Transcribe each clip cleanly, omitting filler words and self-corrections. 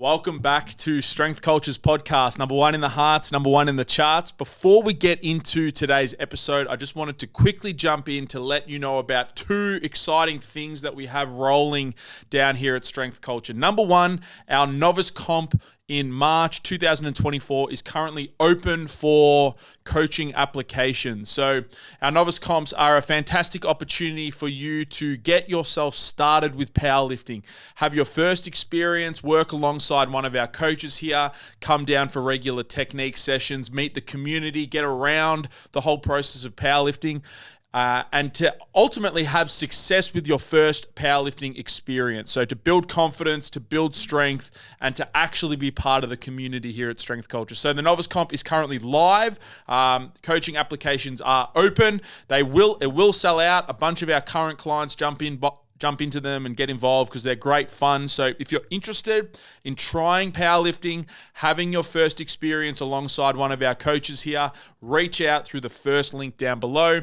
Welcome back to Strength Cultures Podcast, number one in the hearts, number one in the charts. Before we get into today's episode, I just wanted to quickly jump in to let you know about two exciting things that we have rolling down here at Strength Culture. Number one, our Novice comp in March 2024 is currently open for coaching applications. So our Novice comps are a fantastic opportunity for you to get yourself started with powerlifting, have your first experience, work alongside one of our coaches here, come down for regular technique sessions, meet the community, get around the whole process of powerlifting, and to ultimately have success with your first powerlifting experience. So to build confidence, to build strength, and to actually be part of the community here at Strength Culture. So the Novice Comp is currently live. Coaching applications are open. It will sell out. A bunch of our current clients jump into them and get involved because they're great fun. So if you're interested in trying powerlifting, having your first experience alongside one of our coaches here, reach out through the first link down below.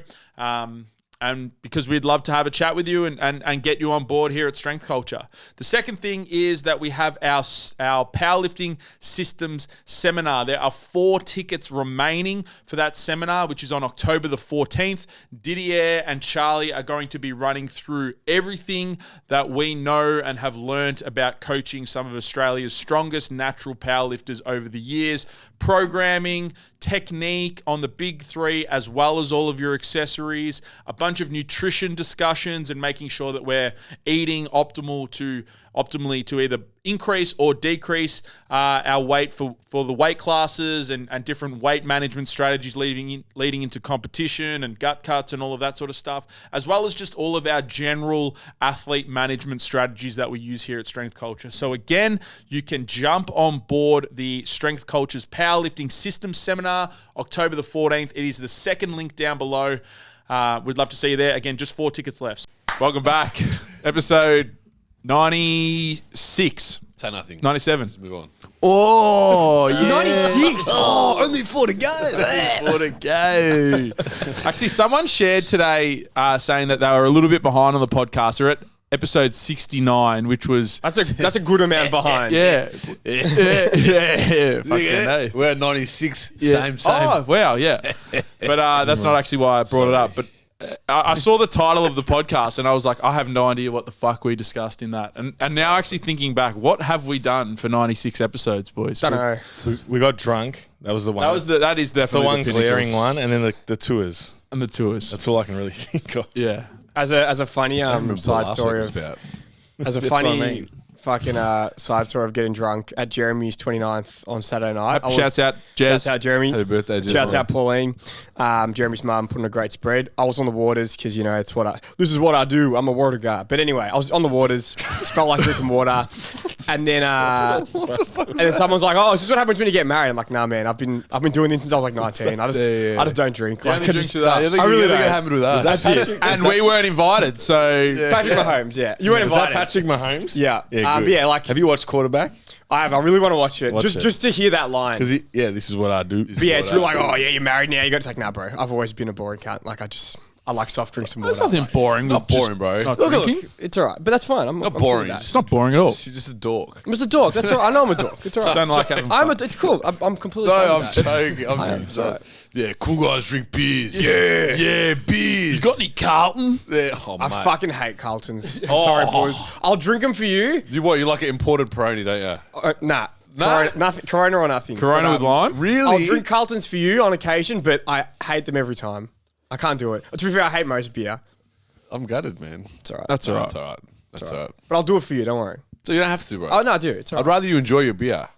And because we'd love to have a chat with you and get you on board here at Strength Culture. The second thing is that we have our Powerlifting Systems Seminar. There are 4 tickets remaining for that seminar, which is on October the 14th. Didier and Charlie are going to be running through everything that we know and have learnt about coaching some of Australia's strongest natural powerlifters over the years, programming, technique on the big 3, as well as all of your accessories, a bunch of nutrition discussions and making sure that we're eating optimally to either increase or decrease our weight for the weight classes and different weight management strategies leading into competition and gut cuts and all of that sort of stuff, as well as just all of our general athlete management strategies that we use here at Strength Culture. So again, you can jump on board the Strength Culture's Powerlifting Systems Seminar, October the 14th. It is the second link down below. We'd love to see you there. Again, just 4 tickets left. Welcome back. Episode 96. Say nothing. 97. Let's move on. Oh, yeah. 96. Oh, only 4 to go. 4 to go. Actually, someone shared today saying that they were a little bit behind on the podcast. They're at episode 69, which was... That's a good amount behind. Yeah. Yeah. Fucking A. We're at 96. Yeah. Same. Oh, wow, yeah. But that's not actually why I brought it up. But I saw the title of the podcast and I was like, I have no idea what the fuck we discussed in that. And now actually thinking back, what have we done for 96 episodes, boys? Don't know. So we got drunk. That was the one. That is definitely the one pinnacle. clearing one, and then the tours. And the tours. That's all I can really think of. Yeah. As a funny side story of fucking side story of getting drunk at Jeremy's 29th on Saturday night. Shouts out, Jez. Shouts out, Jeremy. Happy birthday, Jez. Shouts out, Pauline. Jeremy's mum put in a great spread. I was on the waters because, this is what I do. I'm a water guy. But anyway, I was on the waters. Just felt like drinking water. And then someone's like, "Oh, is this what happens when you get married?" I'm like, "Nah, man. I've been doing this since I was like 19. I just don't drink. I really don't. It happened with us. That's it. And we weren't invited, so... Patrick Mahomes, yeah. You weren't invited. Was that Patrick Mahomes? Yeah. Good. Have you watched Quarterback? I have. I really want to watch it. Just to hear that line. Because this is what I do. But yeah, it's really like, oh yeah, you're married now. It's like, nah, bro. I've always been a boring cunt. Like I like soft drinks and water. There's nothing boring. Not boring, bro. Look, it's all right. But that's fine. I'm not cool boring. with that. It's not boring at all. You're just a dork. I'm just a dork. That's all right. I know I'm a dork. It's all right. Don't like having fun. It's cool. I'm completely No, fine I'm with that. joking. It's all right. Yeah, cool guys drink beers. Yeah, beers. You got any Carlton? Yeah. I fucking hate Carltons. I'm sorry, boys. I'll drink them for you. You like an imported Peroni, don't you? Nah. Nah? Corona or nothing. Corona with lime? Really? I'll drink Carltons for you on occasion, but I hate them every time. I can't do it. To be fair, I hate most beer. I'm gutted, man. It's all right. That's all right. That's all right. But I'll do it for you. Don't worry. So you don't have to, bro. Oh, no, I do. It's all I'd right. rather you enjoy your beer.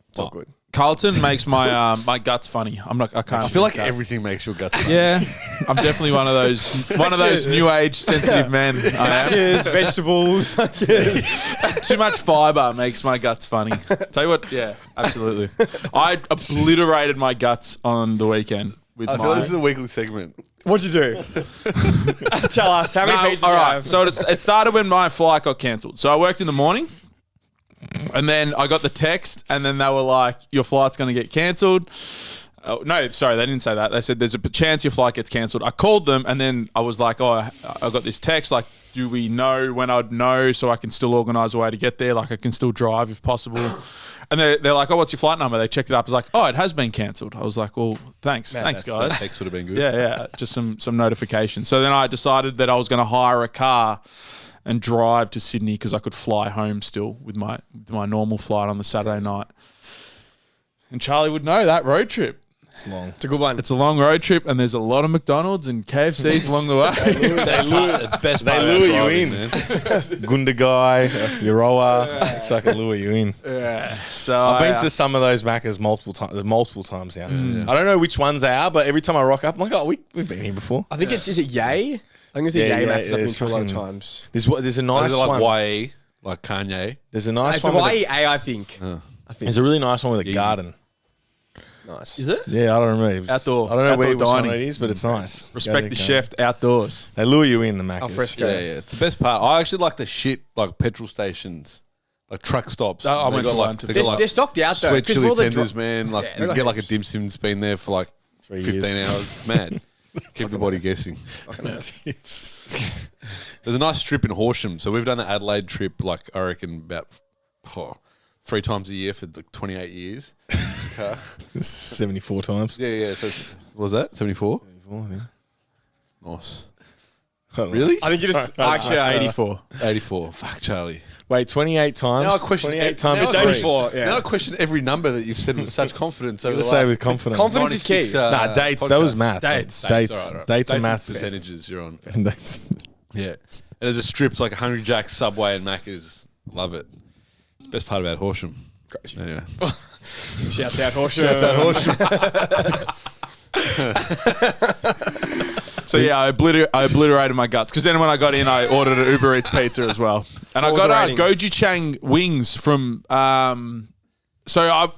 It's all good. Carlton makes my my guts funny. I can't. I feel like everything makes your guts. Yeah, I'm definitely one of those new age sensitive men. I am. Yes, vegetables. Too much fiber makes my guts funny. Tell you what, yeah, absolutely. I obliterated my guts on the weekend with I feel like this is a weekly segment. What'd you do? Tell us. How many pizzas all you right. have? So it started when my flight got cancelled. So I worked in the morning. And then I got the text, and then they were like, "Your flight's going to get cancelled." Oh, no, sorry, they didn't say that. They said there's a chance your flight gets cancelled. I called them and then I was like, I got this text like, do we know when I'd know so I can still organise a way to get there? Like I can still drive if possible. And they're like, oh, what's your flight number? They checked it up. It's like, oh, it has been cancelled. I was like, well, thanks guys. That text would have been good. Yeah, just some notification. So then I decided that I was going to hire a car and drive to Sydney because I could fly home still with my normal flight on the Saturday night. And Charlie would know that road trip. It's long. It's a good one. It's a long road trip, and there's a lot of McDonald's and KFCs along the way. They lure you in. Gundagai, Euroa, it's like a lure you in. Yeah. So I've been to some of those Maccas multiple times now. I don't know which ones they are, but every time I rock up, I'm like, oh, we've been here before. I think is it Yay? I think it's a Yay Mac. I've been to a lot of fucking- times. There's a nice Is it one. like YE, like Kanye? There's a nice It's a one. YEA, I think. I think. There's a really nice one with a garden. Nice. Is it? Yeah, I don't remember. Outdoor- I don't know outdoor which one dining. it is, but it's nice. Respect the chef outdoors. They lure you in the Maccas. Al fresco. Yeah, it's the best part. I actually like the shit like petrol stations, like truck stops. I They went got, to like, one to they visit. got, like, They're stocked out though. sweet 'cause chili all the tenders, man. Like Yeah, you they're get like like a dim sum that's been there for like 3 15 years. hours. Mad. Keep the body guessing. There's a nice strip in Horsham. So we've done the Adelaide trip, like I reckon about 3 times a year for like 28 years. 74 times. Yeah. So what was that 74? 74, yeah. Nice. Really? I think you just actually 84. 84. Fuck, Charlie. Wait, 28 times? Now I question 28 times now I three. question- 84, yeah. Now I question every number that you've said with such confidence. Over Let's the say last with confidence. Confidence is key. 96, Nah, dates. That was podcast. maths. Dates. All right. Dates and and maths. percentages you're on. Dates. Yeah. And there's a strips like a Hungry Jack's, Subway, and Macca's. Love it. It's the best part about Horsham. Crazy. Anyway. Shouts out Horsham. So yeah, I obliterated my guts because then when I got in, I ordered an Uber Eats pizza as well, and I What was got the rating? gochujang wings from.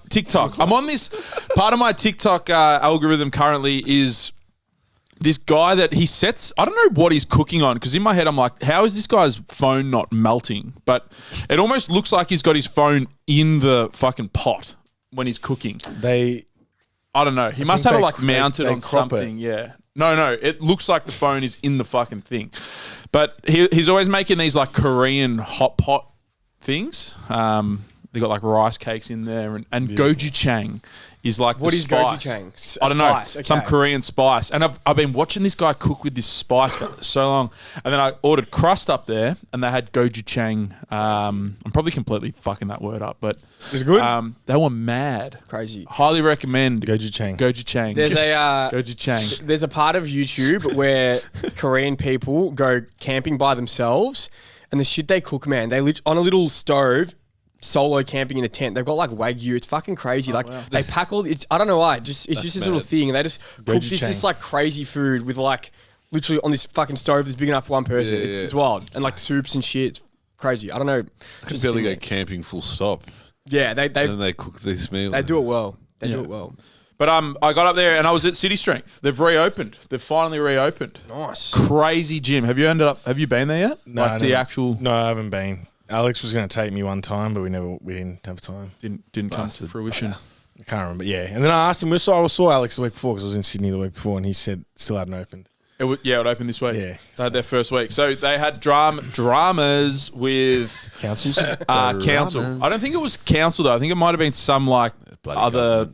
TikTok. I'm on this part of my TikTok algorithm currently is this guy that he sets. I don't know what he's cooking on because in my head I'm like, how is this guy's phone not melting? But it almost looks like he's got his phone in the fucking pot when he's cooking. I don't know. He must have think it like mounted they on crop it. something. Yeah. No. It looks like the phone is in the fucking thing. But he's always making these like Korean hot pot things. They got like rice cakes in there and gochujang is like What the is spice. gochujang? I don't know. Spice, okay. Some Korean spice. And I've been watching this guy cook with this spice for so long. And then I ordered crust up there and they had gochujang. I'm probably completely fucking that word up, but It's good. they were mad. Crazy. Highly recommend Gochujang. Gochujang. There's a gochujang. there's a part of YouTube where Korean people go camping by themselves, and the shit they cook, man, they on a little stove. Solo camping in a tent. They've got like Wagyu. It's fucking crazy. They pack all. It's I don't know why. It's just this little thing, and they just cook this like crazy food with like literally on this fucking stove that's big enough for one person. Yeah, It's wild, and like soups and shit. It's crazy. I don't know. I can barely go camping full stop. Yeah, And then they cook these meals. they do it well. They do it well. But I got up there and I was at City Strength. They've reopened. They've finally reopened. Nice. Crazy gym. Have you been there yet? No, like the never. actual No, I haven't been. Alex was going to take me one time, but we didn't have time. didn't come to fruition. I can't remember. Yeah, and then I asked him. I saw Alex the week before because I was in Sydney the week before, and he said still hadn't opened. It opened this week. Yeah. They had their first week. So they had dramas with Councils. council. I don't think it was council though. I think it might have been some like Bloody other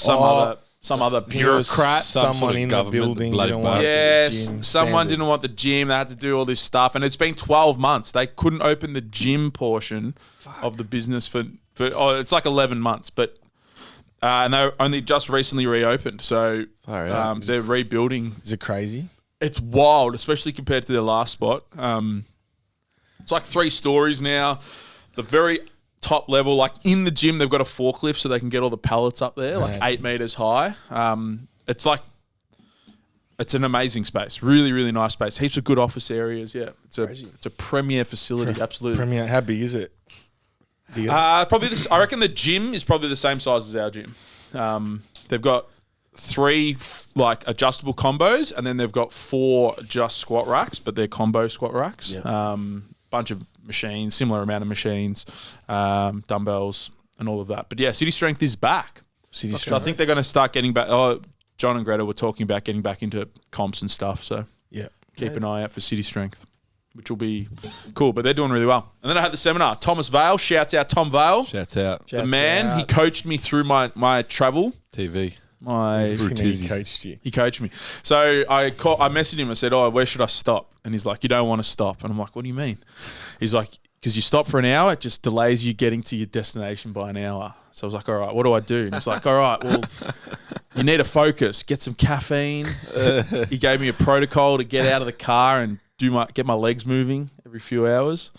government. some other bureaucrat. Someone sort of in the government building bloody didn't want bastard. Yes, the gym someone standard. didn't want the gym. They had to do all this stuff, and it's been 12 months. They couldn't open the gym portion of the business for it's like 11 months, but and they only just recently reopened. So they're rebuilding. Is it crazy? It's wild, especially compared to their last spot. It's like 3 stories now. The very top level, like in the gym, they've got a forklift so they can get all the pallets up there, like 8 meters high. It's an amazing space. Really, really nice space. Heaps of good office areas. Yeah, it's a premier facility. Absolutely. Premier. How big is it? Probably this. I reckon the gym is probably the same size as our gym. They've got 3 like adjustable combos, and then they've got 4 just squat racks, but they're combo squat racks. Bunch of machines, similar amount of machines, dumbbells, and all of that. But yeah, City Strength is back. City So I Strength. think they're going to start getting back. Oh, John and Greta were talking about getting back into comps and stuff. So Yeah. keep an eye out for City Strength, which will be cool. But they're doing really well. And then I had the seminar. Thomas Vale, shouts out Tom Vale, Shouts out. the man. He coached me through my travel. TV. He coached you. He coached me. So I messaged him. I said, "Oh, where should I stop?" And he's like, "You don't want to stop." And I'm like, "What do you mean?" He's like, "Because you stop for an hour, it just delays you getting to your destination by an hour." So I was like, "All right, what do I do?" And he's like, "All right, well, you need to focus. Get some caffeine." He gave me a protocol to get out of the car and get my legs moving every few hours.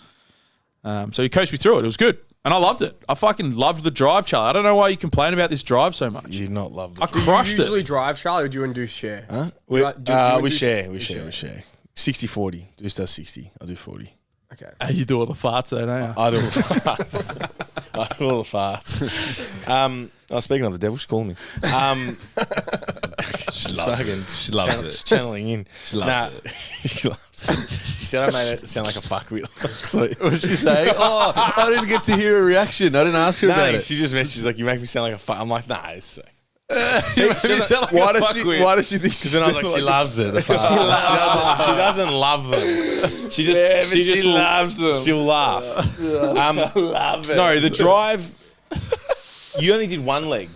So he coached me through it. It was good. And I loved it. I fucking loved the drive, Charlie. I don't know why you complain about this drive so much. You did not love the I crushed Do you usually it. drive, Charlie, or do you and do share? Huh? Do you We do share. we We share? share. 60-40. Deuce does 60. I'll do 40. Okay. You do all the farts though, don't you? I do all the farts. I do all the farts. Speaking of the devil, she's calling me. She loves it. Channeling in. She loves it. She loves it. She said I made it sound like a fuckwheel. Sweet. What was she saying? Oh, I didn't get to hear a reaction. I didn't ask her about it. She just messaged like, you make me sound like a fuck. I'm like, nah, it's sick. Why does she think? Because then I was like, she loves it. She doesn't love them. She just loves them. She'll laugh. Love it. No, the drive. You only did one leg.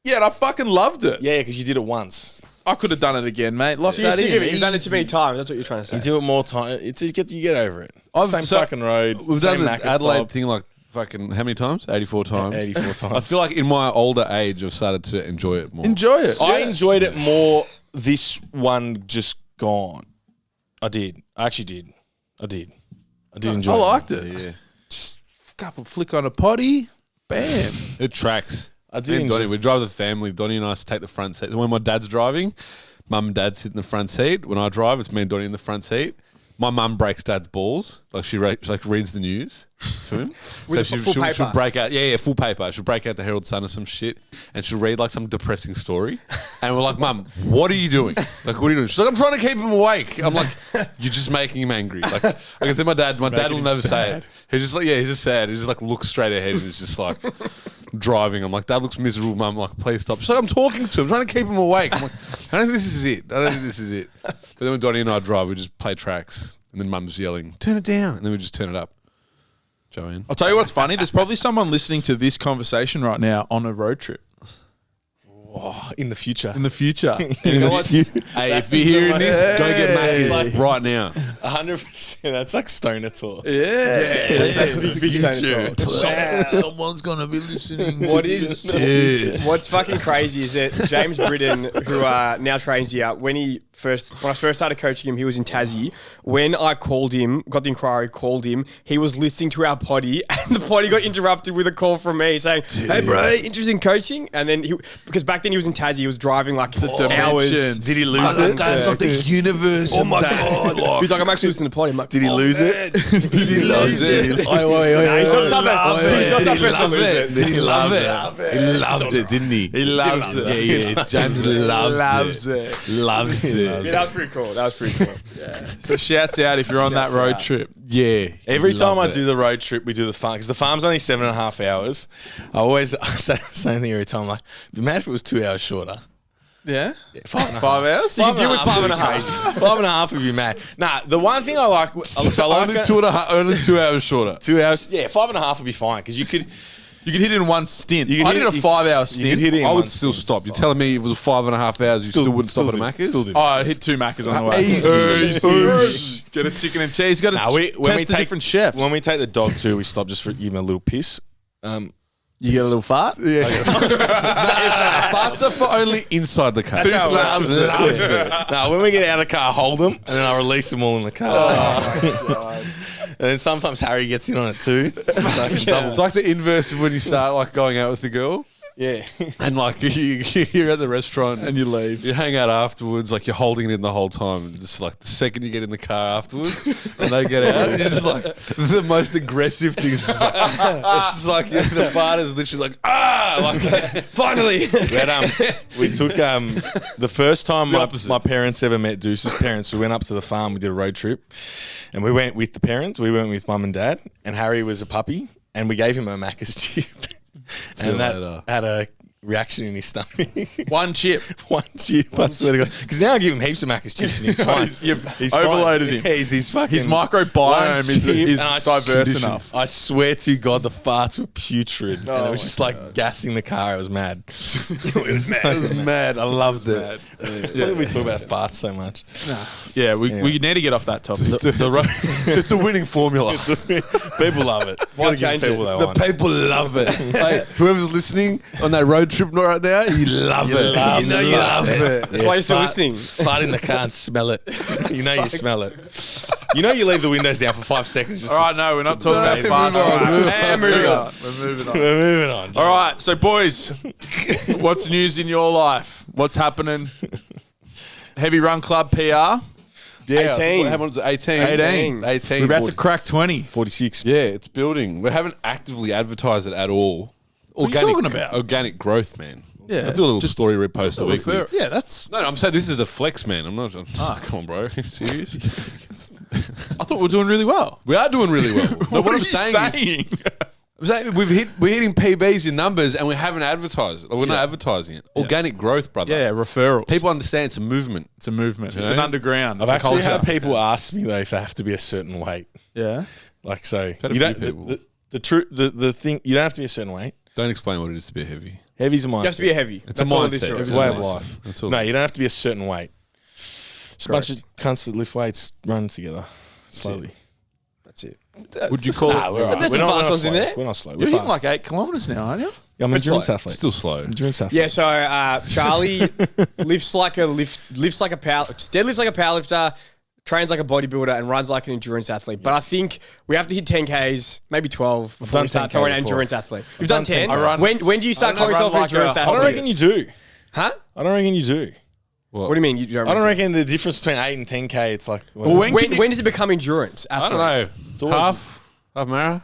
Yeah, and I fucking loved it. Yeah, because you did it once. I could have done it again, mate. Lock So that in. you've done it too many times. That's what you're trying to say. You do it more time. You get over it. Same fucking road. We've same done the Macca Adelaide stop. thing like fucking how many times? 84 times. 84 times. I feel like in my older age, I've started to enjoy it more. Enjoy it. I enjoyed it more this one just gone. I did. I actually did. I did enjoy I it. liked it. Yeah. Just couple flick on a potty. Bam. It tracks. I Me did and enjoy Donnie, we drive the family. Donnie and I take the front seat. When my dad's driving, mum and dad sit in the front seat. When I drive, it's me and Donnie in the front seat. My mum breaks dad's balls. Like she reads the news to him. With so a full paper. she'll break out, full paper. She'll break out the Herald Sun or some shit, and she'll read like some depressing story. And we're like, "Mum, what are you doing? Like, what are you doing?" She's like, "I'm trying to keep him awake." I'm like, "You're just making him angry." Like I can see my dad will never say it. He's just like, he's just sad. He just like looks straight ahead and he's just like driving. I'm like, "Dad looks miserable, Mum." I'm like, "Please stop." She's like, "I'm talking to him, I'm trying to keep him awake." I'm like, I don't think this is it. But then when Donnie and I drive, we just play tracks. And then Mum's yelling, "Turn it down." And then we just turn it up. Joanne. I'll tell you what's funny. There's probably someone listening to this conversation right now on a road trip Oh, in the future. in the future. You know what? Hey, if you're hearing this, go get Macca's right now. 100%. That's like stoner talk. That's big stoner talk. Someone's gonna be listening. What's fucking crazy is that James Britton, who now trains here, when I first started coaching him, he was in Tassie. When I called him, got the inquiry, called him, he was listening to our potty, and the potty got interrupted with a call from me saying, "Hey bro, interested in coaching?" And then because back then he was in Tassie, he was driving like hours. Did he lose it? That's not the universe. Oh my God. He's like, "I'm actually listening to the potty." I'm like, Did he lose it? Did he lose it? Nah, he's not supposed to lose it. Did he love it? He loved it, didn't he? He loves it. Yeah. James loves it. Loves it. Yeah, that was pretty cool. So shouts out if you're on that Shouts road out. trip. Yeah. Every time I Love do the road trip, we do the farm because the farm's only 7.5 hours. I say the same thing every time. Like, it'd be mad if it was 2 hours shorter. Yeah? 5.5 hours? You can deal with 5.5. 5.5 would be mad. Nah, the one thing I like, so I like Only 2 hours shorter. 2 hours. Yeah, 5.5 would be fine because you could. You could hit it in one stint. You could I hit did a it- 5-hour stint. You could hit it in I one would still stint. stop. You're telling me if it was 5.5 hours, you still wouldn't stop at a Macca's? Still do. Oh, I hit 2 Maccas on the way. Easy. Get a chicken and cheese. Got to Nah, test the different chefs. When we take the dog too, we stop just for give him a little piss. you get a little fart? Yeah. Farts are for only inside the car. Deuce loves it. Now, when we get out of the car, hold them, and then I release them all in the car. And then sometimes Harry gets in on it too. It's like the inverse of when you start like going out with a girl. Yeah. And like you're at the restaurant and you leave. You hang out afterwards, like you're holding it in the whole time. And just like the second you get in the car afterwards and they get out, it's just like the most aggressive thing. It's just like the fart is literally like, like Finally. We took the first time my parents ever met Deuce's parents. We went up to the farm. We did a road trip. And we went with the parents. We went with mum and dad. And Harry was a puppy. And we gave him a Macca's chip. And that had a reaction in his stomach. One chip. One chip, I swear to God. Because now I give him heaps of Macca's chips and he's fine. You've overloaded him. Yeah, he's fucking... His microbiome is diverse enough. I swear to God, the farts were putrid. And it was just like gassing the car. I was mad. It was mad. I loved it. Why did we talk about farts so much? Yeah, we need to get off that topic. It's a winning formula. People love it. Why change it? The people love it. Hey, whoever's listening on that road trip right now, you love it. You know you love it. That's why you're still listening. Fart in the car and smell it. You know you smell it. You know you leave the windows down for 5 seconds. All right, no, we're not talking about farts. And moving on. We're moving on. All right, so boys, what's news in your life? What's happening? Heavy Run Club PR. Yeah, 18. What happened to 18? 18. We're about to crack 20. 46. Yeah, it's building. We haven't actively advertised it at all. What are you talking about? Organic growth, man. Yeah. I do a little story repost a week. Yeah, that's... No, I'm saying this is a flex, man. I'm not... Come on, bro. Are you serious? I thought we were doing really well. We are doing really well. What are you saying? I'm saying we're hitting PBs in numbers and we haven't advertised it. Like, we're not advertising it. Organic growth, brother. Yeah, referrals. People understand it's a movement. It's a movement. It's know? an underground. I've It's a actually culture. had people ask me though if they have to be a certain weight. Yeah. Like so, Had a you few don't. people. The thing you don't have to be a certain weight. Don't explain what it is to be a heavy. Heavy's a mindset. You have to be a heavy. It's a That's all it is mindset. to it. It's a It's way a of mindset. life. That's all No, it is. you don't have to be a certain weight. Just a bunch of cunts that lift weights run together slowly. That's it. Would you call it... We're some alright. fast We're not ones in slow. there. We're not slow. You're We're hitting fast. like 8 kilometres now, aren't you? I'm an endurance slow. athlete. Still slow. Endurance athlete. Yeah, so Charlie lifts like a deadlifts like a powerlifter, trains like a bodybuilder, and runs like an endurance athlete. But I think we have to hit 10Ks, maybe 12 before done we start 10K calling it before. endurance athlete. You've I've done done 10. 10K. When do you start I calling run yourself an like a endurance I athlete? don't reckon you do. Huh? I don't reckon you do. What do you mean? You don't I don't reckon? reckon the difference between 8 and 10K. It's like Well, when When does it become endurance? I Athlete? don't know. Half marathon?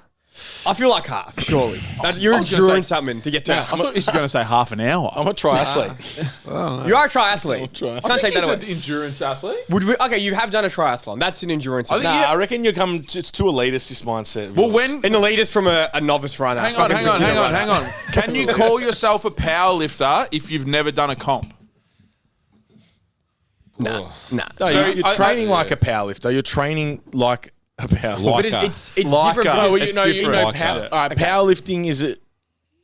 I feel like half, surely. You're I was gonna enduring say- something to get to. I thought you were going to say half an hour. I'm a triathlete. You are a triathlete. try. Can't take that away. endurance athlete. Okay, you have done a triathlon. That's an endurance. think athlete. I reckon you come. It's too elitist, this mindset. Well, when... An elitist from a novice runner. Hang on. Fucking beginner runner. Hang on. Can you call yourself a power lifter if you've never done a comp? Nah. No, So you're I- training like a powerlifter. You're training like a powerlifter. But it's Like different. a- No, well, because- it's you know, different. all right, powerlifting is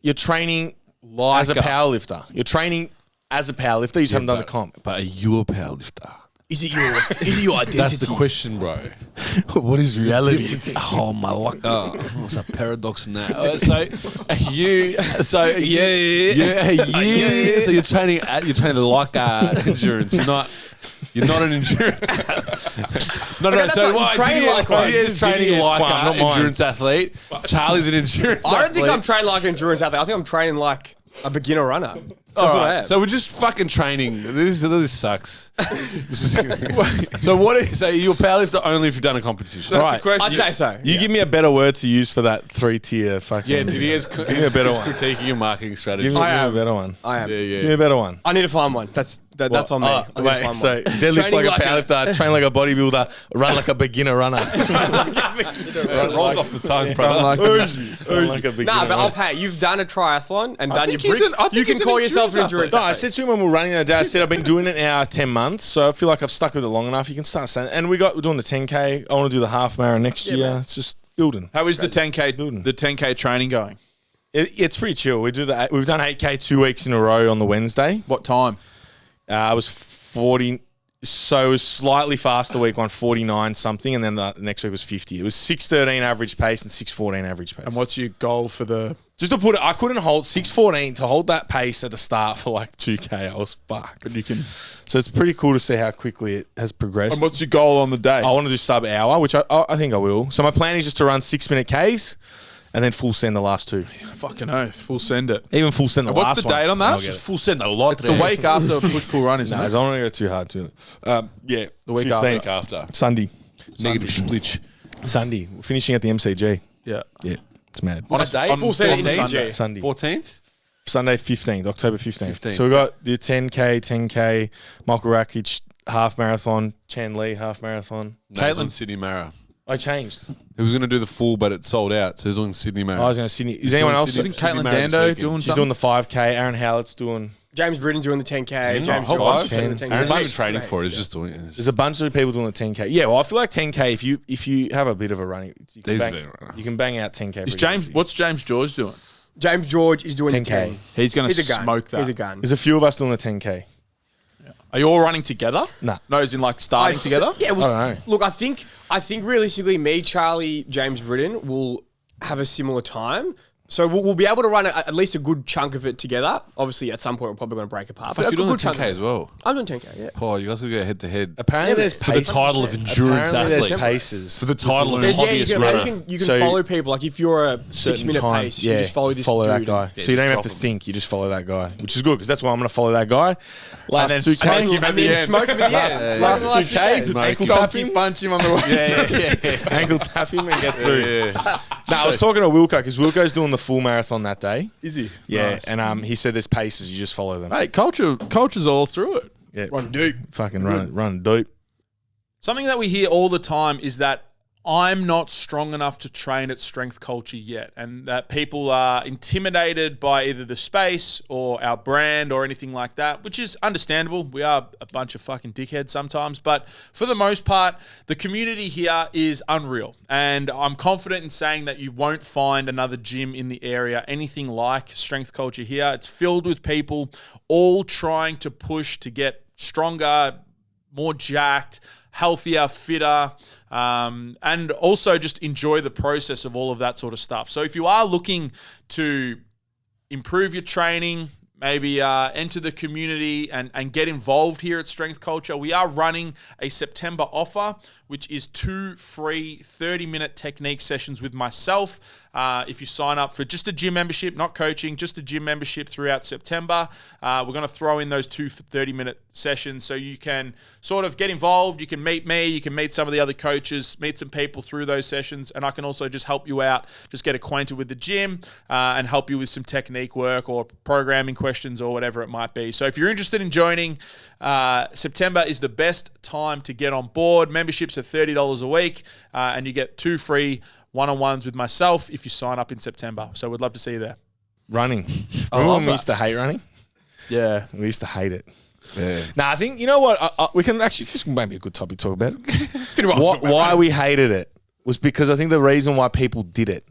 you're training as a powerlifter. You're training as a powerlifter. You just haven't done the comp. But are you a powerlifter? Is it your identity? That's the question, bro. What is reality? Oh my luck! What's a paradox in that? So you're training like endurance. You're not an endurance. No. that's So what you train like one. Didier's training like Didier's an not mine. endurance athlete. Charlie's an endurance. I don't think I'm athlete. training like an endurance athlete. I think I'm training like a beginner runner. All That's what I right, am. so we're just fucking training. This sucks. So what is? So you're a powerlifter only if you've done a competition. That's Right. the question. I'd say so. You give me a better word to use for that 3-tier fucking. Yeah, Didier's Give me a better one. critiquing your marketing strategy. Give me I a am. better one. I am. Yeah. Give me a better one. I need to find one. That's on me. I need to Wait, find so one. deadlift Training like a like a- powerlifter, train like a bodybuilder, run like a beginner runner. rolls off the tongue, bro. Run like a beginner Nah, but I'll runner. pay. You've done a triathlon and done your think he's bricks. I think You can he's an call yourself an endurance endurance No, I athlete. said to him when we were running the other day, I said, I've been doing it now 10 months, so I feel like I've stuck with it long enough. You can start saying, and we're doing the 10K. I want to do the half marathon next year. man. It's just building. How is the 10K Building. the 10K training going? It's pretty chill. We've done 8K 2 weeks in a row on the Wednesday. What time? I was 40, so it was slightly faster week one, 49 something, and then the next week was 50. It was 6:13 average pace and 6:14 average pace. And what's your goal for the... Just to put it, I couldn't hold 6:14 to hold that pace at the start for like 2K. I was fucked. But you can... So it's pretty cool to see how quickly it has progressed. And what's your goal on the day? I want to do sub hour, which I think I will. So my plan is just to run 6-minute Ks and then full send the last 2. Fucking oath. Full send it. Even full send the And what's last the date on that? I'll get it. Full send a lot. It's the week after push-pull run, isn't No, I it? don't want to go too hard to it. Yeah, The week 15. after. Sunday. Negative split. Sunday. We're finishing at the MCG. Yeah. Yeah, it's mad. On a day? Full send 14th? MCG. Sunday. 14th? Sunday 15th, October 15th. 15th. So we got the 10K, Michael Rakic half marathon, Chan Lee half marathon. Caitlin City Mara. I changed. He was going to do the full, but it sold out. So he's doing Sydney I Marathon. was going to Sydney. Is anyone else? Sydney- Isn't Caitlin Sydney Marathon Dando this weekend. doing She's doing the 5K. Aaron Howlett's doing. James Britton's doing the 10K. James whole George's bunch. doing the 10K. Aaron's not even Great. training for it. He's just doing it. There's a bunch of people doing the 10K. Yeah, well, I feel like 10K. If you have a bit of a running, He's a bit of a runner. you can bang out 10K. Is pretty James? easy. What's James George doing? James George is doing 10K. the 10. He's going to He's a gun. smoke that. He's a gun. There's a few of us doing the 10K. Are you all running together? Nah. No, as in like starting together? Yeah, it was, I don't know. look, I think realistically, me, Charlie, James Britton will have a similar time. So we'll be able to run at least a good chunk of it together. Obviously, at some point, we're probably going to break apart. Fuck, a you're doing the good chunk 10K of it. as well. I'm doing 10K, yeah. Oh, you guys will go head to head. Apparently, Yeah, there's there's For the paces. title of endurance Apparently athlete. there's paces. For the title of Yeah, hobbyist you runner. can So follow people. Like if you're a 6-minute time, pace, you just follow this that dude. guy. Yeah, So you don't just even have to drop him. think. You just follow that guy, which is good because that's why I'm going to follow that guy. Last then 2K, smoke him at the end. Smoke him at the end. last Smoke him at the 2K, end. ankle tap him, punch him on the way. ankle tap him, and get through. Yeah. No, I was talking to Wilco because Wilco's doing the full marathon that day. Is he? Yeah, Nice. and he said there's paces. You just follow them. Hey, culture's all through it. Yeah, Run deep. fucking run deep. Something that we hear all the time is that I'm not strong enough to train at strength culture yet, and that people are intimidated by either the space or our brand or anything like that, which is understandable. We are a bunch of fucking dickheads sometimes, but for the most part, the community here is unreal, and I'm confident in saying that you won't find another gym in the area anything like strength culture here. It's filled with people all trying to push to get stronger, more jacked, healthier, fitter, and also just enjoy the process of all of that sort of stuff. So if you are looking to improve your training, maybe enter the community and get involved here at Strength Culture, we are running a September offer, which is 2 free 30-minute technique sessions with myself. If you sign up for just a gym membership, not coaching, just a gym membership throughout September, we're going to throw in those 2 30-minute sessions so you can sort of get involved. You can meet me, you can meet some of the other coaches, meet some people through those sessions, and I can also just help you out, just get acquainted with the gym and help you with some technique work or programming questions or whatever it might be. So if you're interested in joining, September is the best time to get on board. Memberships are $30 a week, and you get 2 free one-on-ones with myself if you sign up in September. So we'd love to see you there. Running. I Remember love when we that. used to hate running? Yeah. We used to hate it. Yeah. Nah, I think, you know what? We can actually, this might be a good topic to talk about it. Why we hated it was because I think the reason why people did it.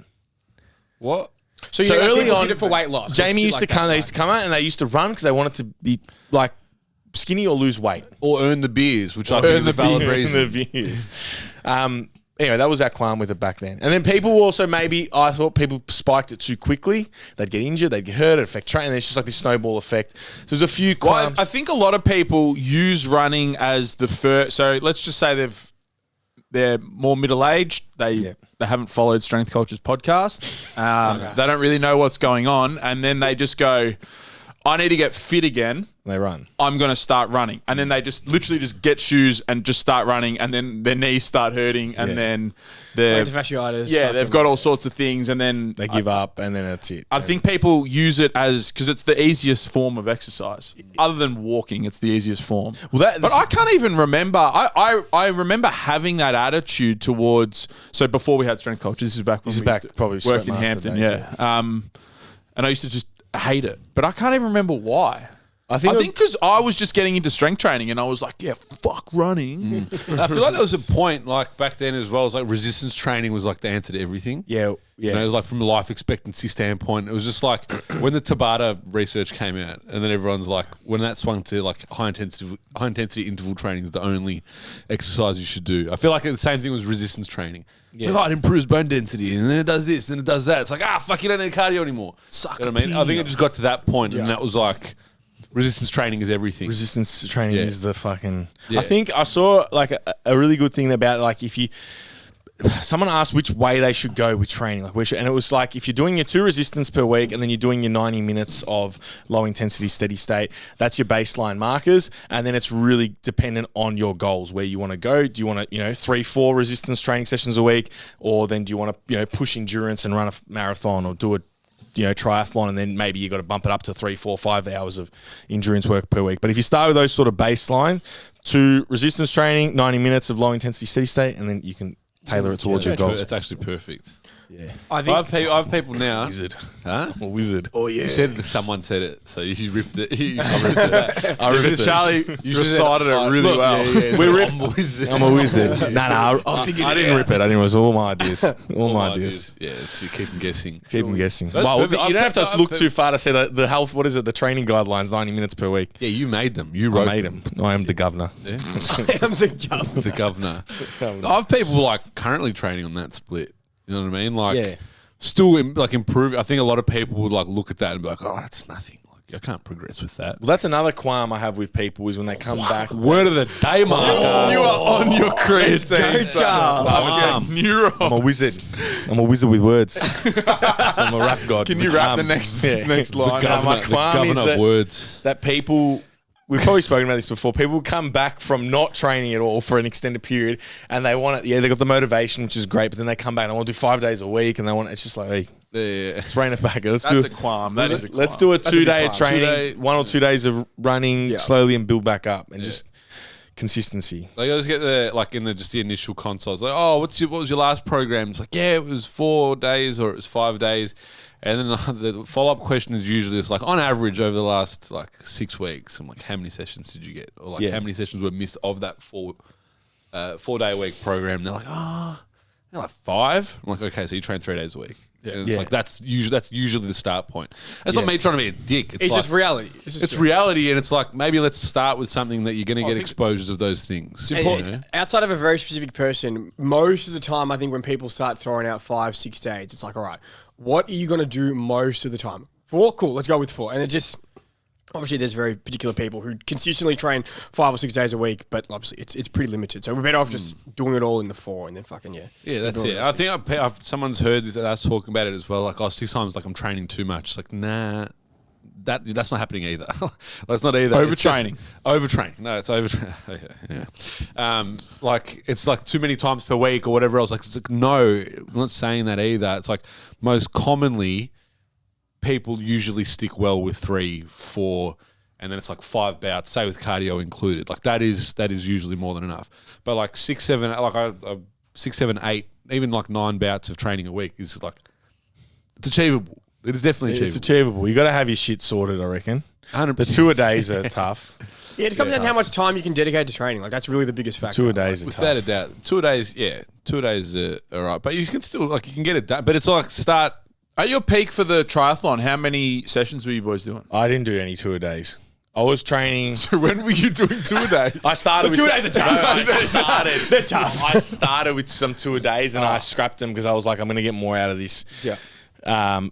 What? So, So early early on, on, did it for weight loss. Jamie Shit used to like come, that, they used to come out and they used to run because they wanted to be like skinny or lose weight. Or earn the beers, which I think is a valid reason. The views. Anyway, that was our qualm with it back then. And then people also I thought people spiked it too quickly. They'd get injured, they'd get hurt, it'd affect training. There's just like this snowball effect. So there's a few Well, qualms. I think a lot of people use running as the first. So let's just say they're more middle aged. They haven't followed Strength Culture's podcast. They don't really know what's going on, and then they just go, "I need to get fit again. They run. I'm going to start running," and then they just literally just get shoes and just start running, and then their knees start hurting, and then they're Plantar fasciitis. they've got all sorts of things, and then They give up and then that's it. I think people use it because it's the easiest form of exercise. Other than walking, it's the easiest form. Well, But I can't even remember. I remember having that attitude towards. So before we had Strength Culture, this is back when This is we back probably worked in Sweatmaster Hampton. days, Yeah. And I used to just hate it, but I can't even remember why. I I think because I was just getting into strength training and I was like, yeah, fuck running. I feel like there was a point like back then as well. It was like resistance training was like the answer to everything. Yeah. You know, it was like from a life expectancy standpoint, it was just like when the Tabata research came out, and then everyone's like, when that swung to like high intensity interval training is the only exercise you should do. I feel like the same thing was resistance training. Yeah. Like, it improves bone density, and then it does this, then it does that. It's like, fuck, you don't need cardio anymore. You know what I mean? I think it just got to that point, and that was like, resistance training is everything. Resistance training is the fucking. Yeah. I think I saw like a really good thing about like someone asked which way they should go with training, like and it was like if you're doing your 2 resistance per week and then you're doing your 90 minutes of low intensity steady state, that's your baseline markers, and then it's really dependent on your goals where you want to go. Do you want to 3-4 resistance training sessions a week, or then do you want to push endurance and run a marathon or do a triathlon, and then maybe you got to bump it up to 3, 4, 5 hours of endurance work per week. But if you start with those sort of baselines, 2 resistance training, 90 minutes of low intensity steady state, and then you can tailor it towards your goals. It's actually perfect. Yeah. I think I have people now. Wizard. Huh? I'm a wizard. Oh yeah. You said that someone said it, so you ripped it. I ripped it. Charlie recited it really well. I'm a wizard. I'm a wizard. I didn't rip it. I didn't. It was all my ideas. All my ideas. Yeah, you keep them guessing. Keep them guessing. That's Well, perfect. you don't have to I've look perfect. too far to say the health. What is it? The training guidelines, 90 minutes per week. Yeah, you made them. You I wrote made them. I am the governor. Yeah. I'm the governor. The governor. I have people like currently training on that split. You know what I mean? Like, Yeah. still like improve. I think a lot of people would like look at that and be like, "Oh, that's nothing. Like, I can't progress with that." Well, that's another qualm I have with people is when they come back. Word of the day, Mark. You are on your creatine. Go, Charles. Neuro. I'm a wizard. I'm a wizard with words. I'm a rap god. Can you rap the next line? My qualm is Governor of that, words. that people, we've probably spoken about this before, people come back from not training at all for an extended period and they want it, they got the motivation, which is great, but then they come back and they want to do 5 days a week and they want, it's just like, hey, Yeah. let's rein it back. Let's That's do a qualm. That is a qualm. Let's do a That's a big 2 day qualm. training, 2 day, 1 or 2 days of running slowly and build back up and just consistency. Like I just get the initial consults. Like, oh, what was your last program? It's like, yeah, it was 4 days or it was 5 days. And then the follow-up question is usually it's like, on average over the last like 6 weeks, I'm like, how many sessions did you get? Or like how many sessions were missed of that 4 day a week program? And they're like, they're like 5. I'm like, okay, so you train 3 days a week. Yeah. And it's like that's usually the start point. That's not me trying to be a dick. It's like, just reality. It's reality, and it's like maybe let's start with something that you're going to get exposures of those things. It's important. Outside of a very specific person, most of the time, I think when people start throwing out 5, 6 days, it's like, all right, what are you going to do most of the time? 4? Cool, let's go with 4. And it just, obviously, there's very particular people who consistently train 5 or 6 days a week, but obviously it's pretty limited. So we're better off just doing it all in the 4 and then fucking, Yeah, that's it. I think someone's heard this, us talking about it as well. Like, 6 times, like, I'm training too much. It's like, nah. That's not happening either. That's not either. Overtraining. Overtraining. No, it's overtraining. Yeah. Like it's like too many times per week or whatever else. Like it's like no, I'm not saying that either. It's like most commonly people usually stick well with 3, 4, and then it's like 5 bouts, say with cardio included. Like that is usually more than enough. But like 6, 7, like 6, 7, 8, even like 9 bouts of training a week is like it's achievable. It is definitely achievable. It's achievable. You got to have your shit sorted, I reckon. 100%. The 2 a days are tough. Yeah, it comes down to how much time you can dedicate to training. Like that's really the biggest factor. 2 a days are Without tough. a doubt. 2 a days, yeah. 2 a days are all right. But you can still, like, you can get it done. But it's like start. At your peak for the triathlon, how many sessions were you boys doing? I didn't do any 2 a days. I was training. So when were you doing 2 a day? I started with 2 days are tough. They're tough. I started with some 2 a days and I scrapped them because I was like, I'm going to get more out of this. Yeah. I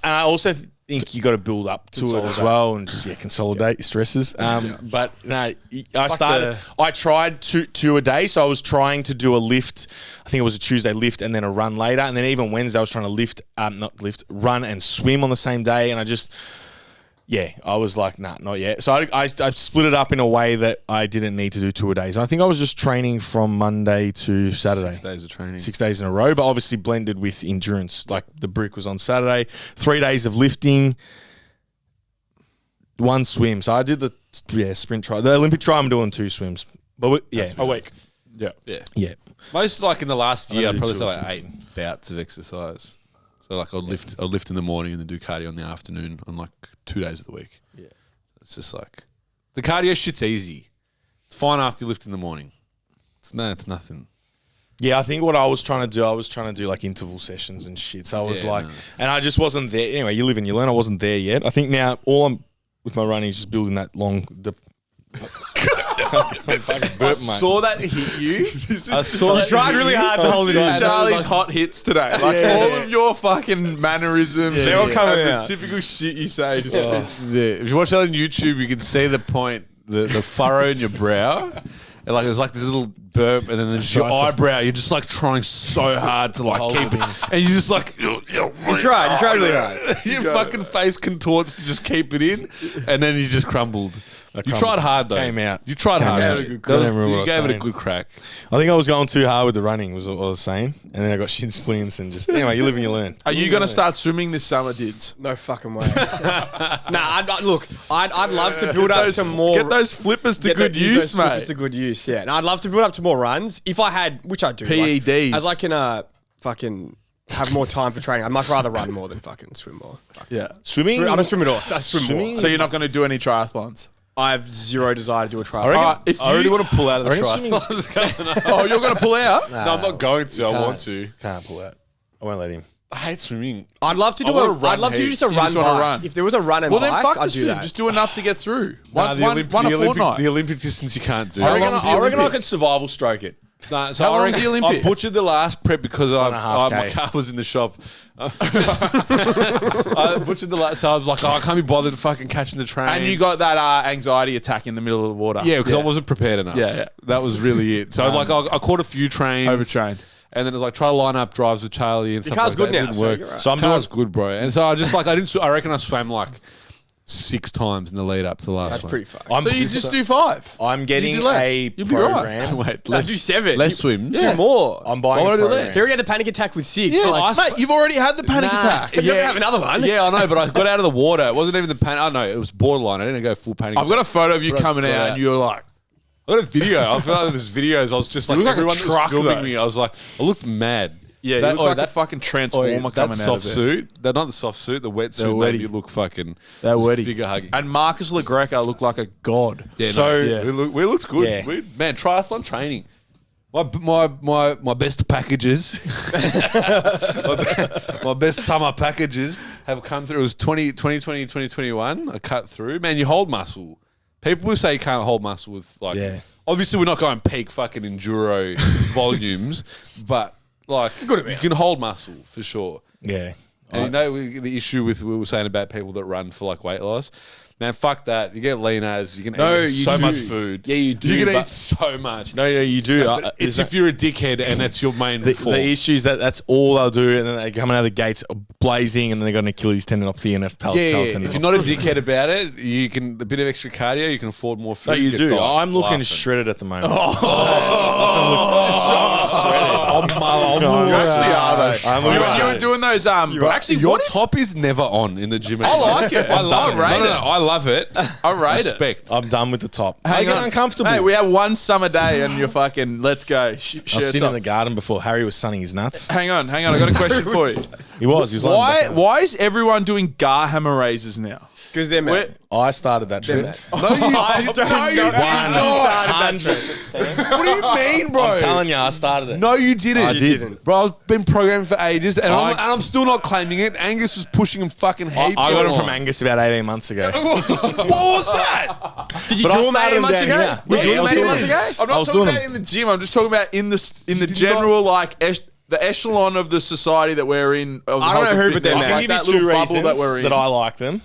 also think you got to build up to it as well and just consolidate your stresses. But no, I tried two a day, so I was trying to do a lift. I think it was a Tuesday lift and then a run later, and then even Wednesday I was trying to run and swim on the same day, and I was like, nah, not yet. So I split it up in a way that I didn't need to do 2 a days. And I think I was just training from Monday to Saturday. 6 days of training. 6 days in a row, but obviously blended with endurance. Like the brick was on Saturday, 3 days of lifting, 1 swim. So I did the sprint try. The Olympic try, I'm doing 2 swims. But a week. Yeah. Most like in the last year, I'd probably say like 8 bouts of exercise. So like I'll lift in the morning and then do cardio in the afternoon on like 2 days of the week. Yeah. It's just like the cardio shit's easy. It's fine after you lift in the morning. It's nothing. Yeah, I think what I was trying to do like interval sessions and shit. So I was and I just wasn't there. Anyway, you live and you learn. I wasn't there yet. I think now all I'm with my running is just building that long. Saw that hit you. You tried really hard to hold it in. Charlie's hot hits today. Like all of your fucking mannerisms. They're all coming and out. the typical shit you say. Just If you watch that on YouTube, you can see the point, the furrow in your brow. And like there's like this little burp, and then there's your eyebrow. You're just like trying so hard to like keep it, and you just like You tried really hard. your fucking face contorts to just keep it in, and then you just crumbled. You tried hard though. Came out. You tried hard. out. You Don't remember what I You was gave it a saying. good crack. I think I was going too hard with the running, was what I was saying. And then I got shin splints and just, anyway, you live and you learn. Are you going to start swimming this summer, Dids? No fucking way. Look, I'd love to build up to more. Get those flippers to Get good use use, those flippers mate. to good use, yeah. And I'd love to build up to more runs if I had, which I do. PEDs. As I can fucking have more time for training. I'd much rather run more than fucking swim more. Yeah. Swimming? I don't swim at all. I swim more. So you're not going to do any triathlons? I have zero desire to do a triathlon. reckon- If I really you- want to pull out of the I reckon triathlon. Oh, you're going to pull out? No, I'm not going to. I want to. Can't pull out. I won't let him. I hate swimming. I'd love to do wanna run I'd love to do heaps. just a You run just wanna bike. run. If there was a run and Well, then bike, fuck the I'd do swim. that. Just do enough to get through. Nah, One a fortnight. The Olympic distance you can't do. I long's the reckon I Olympic? could survival stroke it. Nah, so How I long's reckon the Olympic? I butchered the last prep because and a half my K. car was in the shop. I butchered the last, so I was like, I can't be bothered fucking catching the train. And you got that anxiety attack in the middle of the water. yeah, because I wasn't prepared enough. Yeah, yeah. That was really it. So I caught a few trains. Overtrained. And then it was like try to line up drives with Charlie and Your stuff car's like good that. It now, didn't so work. you're right. So I'm car's good, bro. And so I just like I reckon I swam like 6 times in the lead up to the last That's one. pretty fucked. I'm, So you just do 5. I'm getting You do less. a You'll be right. program. Wait, No, do 7. less swims. Do more. I'm buying Why a would I do program. less? He already had the panic attack with 6. Yeah, Like, mate, you've already had the panic attack. You're going to have another one. Yeah, I know, but I got out of the water. It wasn't even the panic. I know it was borderline. I didn't go full panic. I've got a photo of you But I coming got out out. and you're like, I got a video. I feel like there's videos. I was just like look like a everyone that was truck, filming though. me. I was like, I looked mad. yeah, That- you look like a that- fucking transformer that coming out soft of it. suit. That not the soft suit. The wet They're suit made wetty. you look fucking. They're just wetty. Figure hugging. And Marcus LaGreca looked like a god. Yeah, So- no, we looked good. Yeah. Man, triathlon training. My best packages, my best summer packages have come through. It was 2020, 2021. I cut through. Man, you hold muscle. People will say you can't hold muscle with like. Yeah. Obviously, we're not going peak fucking enduro volumes, but like you can hold muscle for sure. Yeah. And you know the issue with we were saying about people that run for like weight loss. Man, fuck that. You get lean as you can No, eat you so do. much food. Yeah, you do, You can but- eat so much. No, you do. But it's if you're a dickhead and that's your main the fault. issue is that's all they'll do, and then they come out of the gates blazing, and then they got an Achilles tendinopathy and a Yeah, if you're not a dickhead about it, you can a bit of extra cardio. You can afford more food. no, you get do. diet I'm looking laughing. shredded at the moment. You actually are, though. I'm You looking were doing those. Actually, Your what is? top is never on in the gym. I like it. I love I it. rate No, it. I love it. I rate it. Respect. I'm done with the top. I Hang get on. uncomfortable. Hey, we have one summer day and you're fucking. Let's go. I was sitting in the garden before Harry was sunning his nuts. Hang on. I got a question for you. He was Why? lying back Why is everyone doing Garhammer Raises now? Because they're Where- mad. there. I started that trend. No, you don't. No, you did not. 100%. What do you mean, bro? I'm telling you, I started it. No, you didn't. I didn't. Bro, I've been programming for ages, and I'm still not claiming it. Angus was pushing him fucking I heaps. got him on. from Angus about 18 months ago. What was that? Did you But I do them started 18 months down ago? here. Were Yeah, you I was doing them doing 18 months them. ago? I'm not I was talking doing about them. in the gym. I'm just talking about in the general the echelon of the society that we're in. Of I don't health know and who, but they're fitness. mad. I'll Like give you that two little bubble reasons that we're in. that I like them.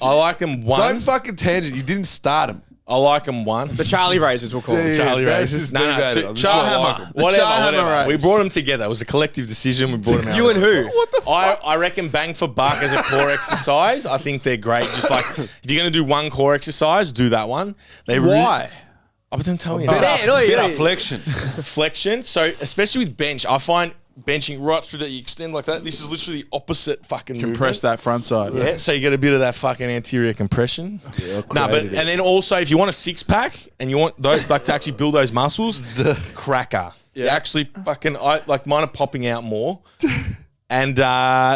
I like them one. Don't fucking tangent. You didn't start him. I like them one. The Charlie Raisers, we'll call them. Charlie That's Races. just No, devastating. two- I'm just gonna like Charhammer. 'em. The Whatever, Charhammer whatever. Race. We brought them together. It was a collective decision. We brought them out. You and who? I reckon bang for buck as a core exercise. I think they're great. Just like if you're going to do one core exercise, do that one. Why? I didn't tell you. Bit of flexion. Flexion. So especially with bench, I find benching right through that you extend like that. This is literally the opposite fucking Compress movement. that front side. Yeah, so you get a bit of that fucking anterior compression. No, but and then also if you want a 6-pack and you want those like to actually build those muscles, cracker. You actually fucking like mine are popping out more. And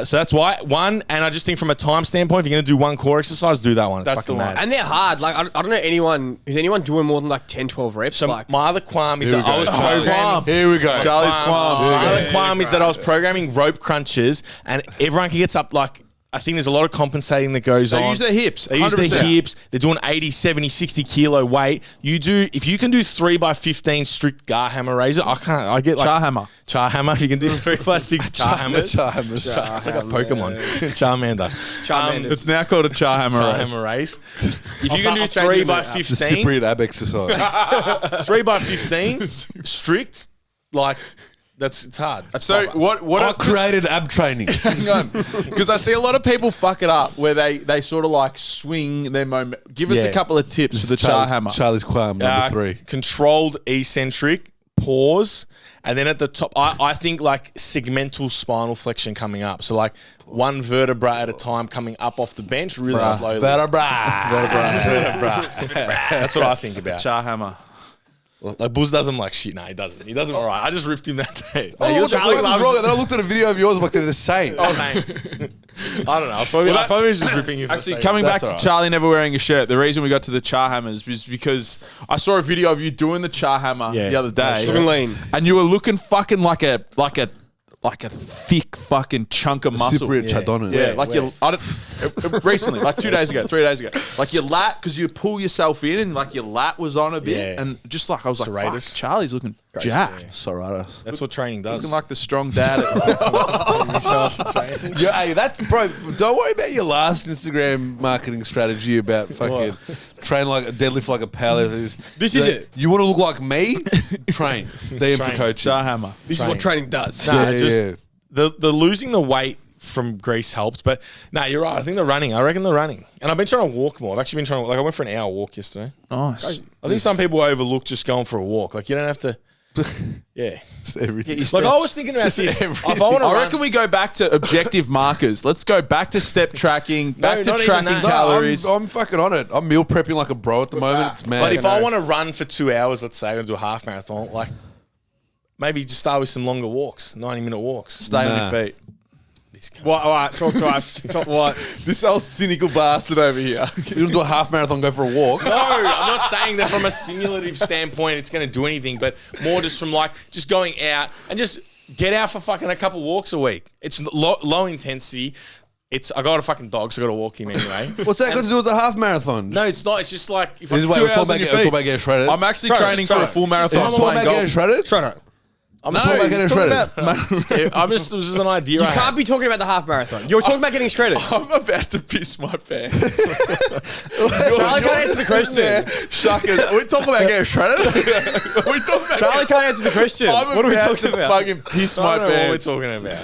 so that's why one. And I just think from a time standpoint, if you're going to do one core exercise, do that one. It's That's fucking the one. mad. And they're hard. Like, I don't know anyone. Is anyone doing more than like 10, 12 reps? So like, my other qualm is Here we that I go. was Charlie's programming. Here we go. Charlie's qualms. My other qualm is that I was programming rope crunches, and everyone gets up like. I think there's a lot of compensating that goes on. They use their hips. They use their 100%. hips. They're doing 80, 70, 60 kilo weight. If you can do 3x15 strict Garhammer Raiser, I get like Charhammer. Charhammer. If you can do 3x6 Charhammers. It's like a Pokemon. Charmander. Charmander. It's now called a Charhammer Raise. Charhammer Race. If you can do I'll change it now. 3x15, The Cypriot ab exercise. 3x15 strict, like it's hard. So what I are created ab training. hang on, because I see a lot of people fuck it up where they sort of like swing their moment. Give us a couple of tips for the char hammer. Charlie's Quam, number 3. Controlled eccentric, pause, and then at the top, I think like segmental spinal flexion coming up. So like one vertebra at a time coming up off the bench really slowly. Vertebra. That's what I think about. Char hammer. Like Buzz does him like shit. No, he doesn't. He does him all right. I just ripped him that day. Oh, what the fuck was wrong? And then I looked at a video of yours, I'm like, they're the same. I don't know. I probably was just ripping you. Actually, coming back to Charlie never wearing a shirt, the reason we got to the char hammers was because I saw a video of you doing the char hammer the other day. Looking lean. And you were looking fucking like a thick fucking chunk of muscle. Cypriot Chardonnay. Yeah, like recently, like 2 days ago, 3 days ago. Like your lat, because you pull yourself in and like your lat was on a bit. Yeah. And just like, I was like, Serratus. fuck, Charlie's looking jacked. Serratus. That's what training does. Looking like the strong dad. Yeah, hey, that's bro. Don't worry about your last Instagram marketing strategy about fucking train like deadlift like a powerlifter. This is it. You want to look like me? Train. DM for coaching. Char hammer. This is what training does. Nah, Yeah. the losing the weight from grease helps, but you're right. I think I reckon the running. And I've been trying to walk more. I've actually been trying to, like, I went for an hour walk yesterday. Nice. I think some people overlook just going for a walk. Like, you don't have to. Yeah. It's everything. Like, I was thinking about this. If I want to I reckon we go back to objective markers. Let's go back to step tracking, back to not even tracking that. No, calories. I'm fucking on it. I'm meal prepping like a bro at the moment. It's mad. But if I want to run for 2 hours, let's say, I'm going to do a half marathon, like, maybe just start with some longer walks, 90-minute walks. Stay on your feet. What? All right, talk to us. What? This old cynical bastard over here. you don't do a half marathon, go for a walk. No, I'm not saying that from a stimulative standpoint it's going to do anything, but more just from like just going out and just get out for fucking a couple walks a week. It's low intensity. I got a fucking dog, so I got to walk him anyway. What's that got to do with the half marathon? No, it's not. It's just like if This is why we're talking about getting shredded. I'm actually training for a full marathon. I'm talking about getting shredded. Shredder. I'm talking about getting shredded. it was just an idea. You can't be talking about the half marathon. You're talking about getting shredded. I'm about to piss my pants. Charlie can't answer the question. Shuckers. Are we talking about getting shredded? Charlie can't answer the question. What are we talking about? Fucking piss my I don't know what we're pants. talking about.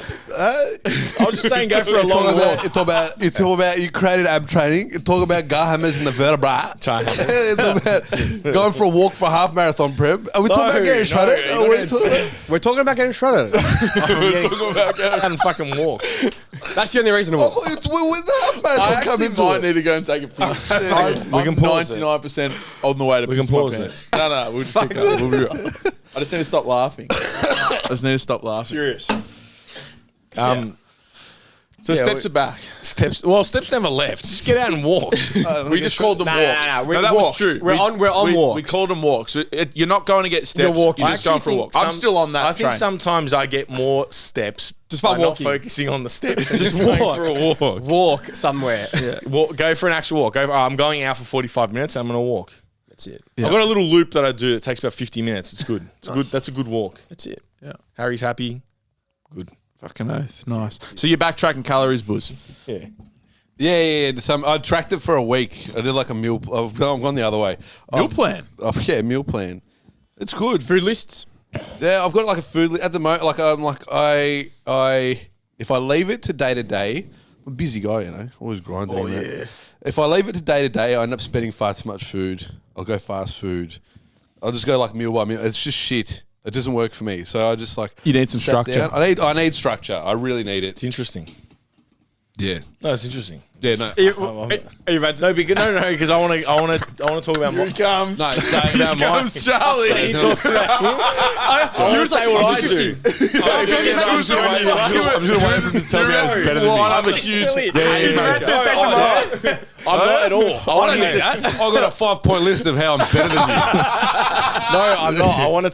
I was just saying go for a long walk. You talk about you created ab training. You talk about Garhammers and the vertebra. You talk about going for a walk for a half marathon prep. Are we talking about getting shredded? you're Are we not talking about? We're talking about getting shredded. We're talking about and fucking walk. That's the only reason to walk. When the half I marathon come actually into might it. need to go and take a piss. We can pause it. 99% on the way to piss my pause pants. No, we'll just pick up. We'll be right. I just need to stop laughing. Serious. So steps are back. Steps never left. Just get out and walk. We just called them walks. No, that walks. was true. We're on walks. We called them walks. You're not going to get steps. You're walking. You're just going for a walk. I'm still on that I think train. sometimes I get more steps Just by not walking. focusing on the steps. Just going walk. for a walk. Walk somewhere. Go for an actual walk. I'm going out for 45 minutes. I'm going to walk. That's it. I've got a little loop that I do. It takes about 50 minutes. It's good. It's good. That's a good walk. That's it. Yeah. Harry's happy. Good. Fucking oath. Nice. So you're backtracking calories, Buzz. Yeah. Yeah. I tracked it for a week. I did like a meal. I've gone the other way. Meal plan. Meal plan. It's good. Food lists. Yeah, I've got like a food at the moment. Like if I leave it to day, I'm a busy guy, always grinding. Oh yeah. If I leave it to day, I end up spending far too much food. I'll go fast food. I'll just go like meal by meal. It's just shit. It doesn't work for me. So I just like You need some sat structure. down. I need structure. I really need it. It's interesting. Yeah. No, it's interesting. Yeah. No. Are you about to? No, because I want to talk about Here he comes. No. about my. Here comes Charlie. He talks about him. I want to say what I do. I'm just gonna wait for him to tell me how it's better than me. I'm a huge. I'm not at all. I want him to. I've got a 5-point list of how I'm better than you. No, I'm not. I want him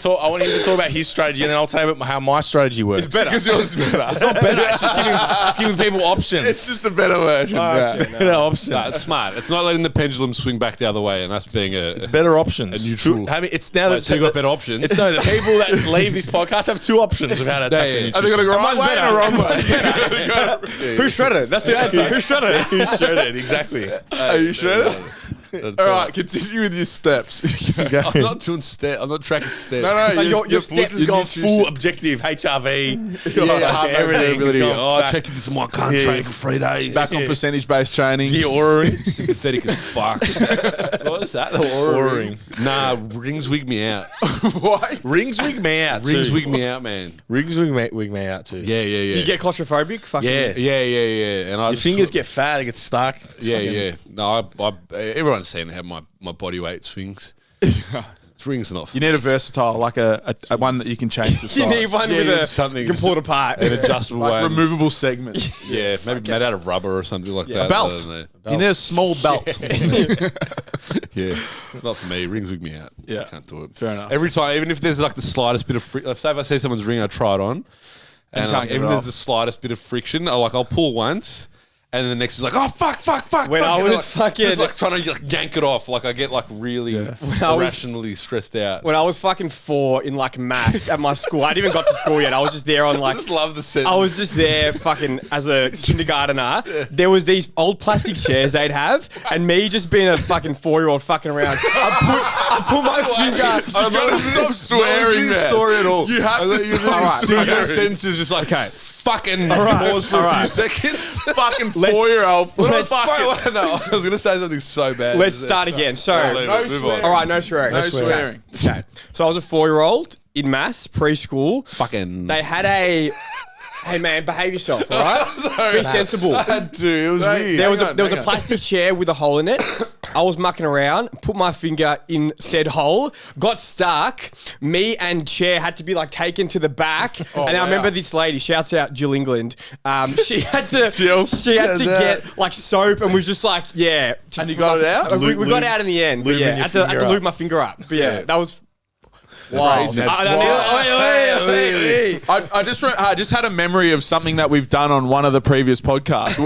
to talk about his strategy, and then I'll tell you about how my strategy works. It's better. Because yours is better. It's not better. It's just giving people options. It's just a better version. Better options. No, it's smart. It's not letting the pendulum swing back the other way and us being It's better options. A neutral. It's now that so you got better options. It's no, the people that leave this podcast have two options of how to attack the Are they going to go right way and a wrong way? Who's shredded? That's the answer. Who's shredded? Who's shredded? Exactly. Are you shredded? That's All right, continue with your steps. I'm not doing steps. I'm not tracking steps. No, Your steps has gone full objective, HRV, everything. Checking this one. Can't train for 3 days. Back on percentage-based training. The Aura-ring. Sympathetic as fuck. What is that? The Aura-ring. Nah, rings wig me out. Why? Rings wig me out too. Rings wig me out, man. Rings wig me out too. Yeah. You get claustrophobic? Fucking Yeah. And I Your fingers get fat, it gets stuck. It's Yeah. No, everyone's seen how my body weight swings. It's rings enough. You need a versatile, like a one that you can change the size. You need one with a something you can pull it apart. an adjustable Like one. removable segments. Yeah, maybe made out of rubber or something like that. A belt. I don't know. You need a small belt. Yeah, it's not for me. Rings wig me out. Yeah. I can't do it. Fair enough. Every time, even if there's like the slightest bit of friction, say if I see someone's ring, I try it on, and can't like, get even it if off. there's the slightest bit of friction, I'll pull once. And then the next is like, oh, fuck. When I And was like, fucking- just like trying to like yank it off. Like I get like really I was- irrationally stressed out. When I was fucking 4 in like maths at my school, I hadn't even got to school yet. I was just there on I like, just love the sentence. I was just there fucking as a kindergartner. There was these old plastic chairs they'd have, and me just being a fucking 4-year-old fucking around. I put my finger. I'm not stop swearing there. story at all. You have to All stop right, swearing. sentences just like fucking right, pause for all a few right. seconds. Fucking 4-year-old. Let's- No, I was gonna say something so bad. Let's start again. So, Move on. all right, no swearing. No swearing. Okay. So I was a 4-year-old in maths, preschool. Fucking. They had a. Hey man, behave yourself, all right? Be sensible. Dude, it was weird. There was a plastic chair with a hole in it. I was mucking around, put my finger in said hole, got stuck. Me and chair had to be like taken to the back. And I remember this lady, shouts out Jill England. She had to get like soap and was just like, yeah. And you got it out? We got out in the end. But yeah, had to lube my finger up. But yeah, that was wild. Crazy. Wait. I just had a memory of something that we've done on one of the previous podcasts.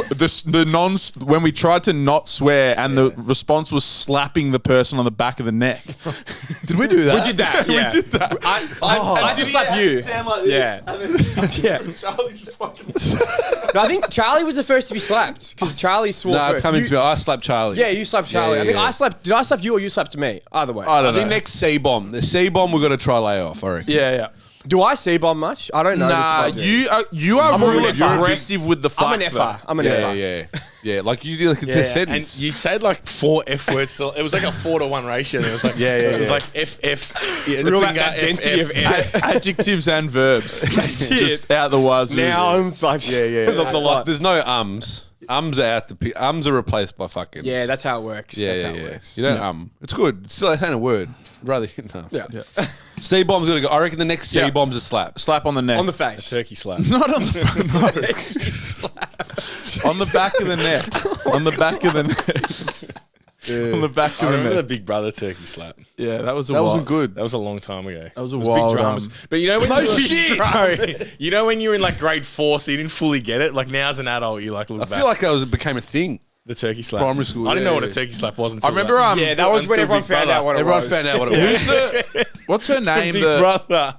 When we tried to not swear, and the response was slapping the person on the back of the neck. Did we do that? We did that. Yeah. We did that. I just slapped you. Stand like this, Yeah. and then Yeah. Charlie just fucking. No, I think Charlie was the first to be slapped because Charlie swore No, it's first. coming You- to me. I slapped Charlie. Yeah, you slapped Charlie. Yeah, I think yeah. I slapped. Did I slap you or you slapped me? Either way. I I don't think know. next C-bomb. The C-bomb we're going to try lay off, I reckon. Yeah. Do I C-bomb much? I don't know. Nah, this if I do. you are I'm a really real F. aggressive with the fuck. I'm an F-er. I'm an F-er. Yeah. Like you did like it's a And sentence. you said like 4 F words. It was like a 4-to-1 ratio. It was like it was like F. Yeah, Real finger, that density of F. Adjectives and verbs. That's it. Just out the wazoo. Nouns, like the Like, lot. there's no ums. Ums are out. Ums are replaced by fucking. Yeah, that's how it works. Yeah, That's yeah, how it yeah. works. You don't It's good. It's still, it ain't a word. Rather, no. Yeah. C-bomb's gonna go. I reckon the next C-bomb's a slap. Slap on the neck. On the face. turkey slap. Not on the on the back of the neck. On the back of the neck. On the back I of the remember the neck. Big Brother turkey slap. Yeah, that was a That wild. wasn't good. That was a long time ago. That was a It wild. big dramas. But you know when No you were, shit. No, you know when you were in like grade 4, so you didn't fully get it. Like now as an adult, you like look I back. feel like that became a thing. the turkey slap. Primary school, I didn't yeah, know what a yeah. turkey slap was until I remember. Yeah, that was when until everyone Big found Brother. out what it Everyone was. found out what it was. Who's the? What's her name? Big Brother.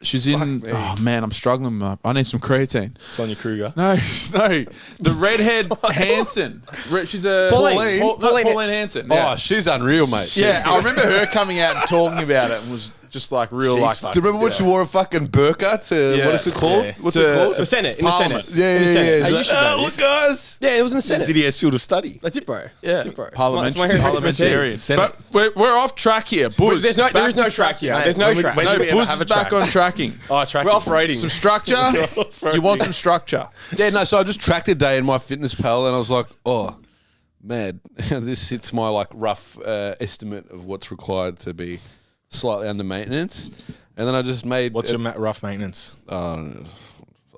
She's in. Oh man, I'm struggling. I need some creatine. Sonia Kruger. No, the redhead Hanson. She's a Pauline. Pauline Hanson. Oh, she's unreal, mate. Yeah, I remember her coming out and talking about it and was just like real She's like. fucking- Do you remember when she wore a fucking burqa to Yeah. what is it called? Yeah. What's To- it called? The Senate. In the Parliament. Senate. Yeah, In the yeah, Senate. yeah. Hey, you She's should like, know "Oh, this. look, guys. Yeah, it was in the Senate. Didier's field of study. That's it, bro. Yeah, That's it, bro. parliamentarian. Senate. But we're off track here. Buzz, There is no back to track here. Mate, There's no when we- track. when No, did we ever Buzz have is a back track? on tracking. Oh, track. We're off-roading. Some structure. You want some structure? Yeah, no. So I just tracked a day in my fitness pal, and I was like, oh, mad. This hits my like rough estimate of what's required to be slightly under maintenance. And then I just made. What's your rough maintenance? I don't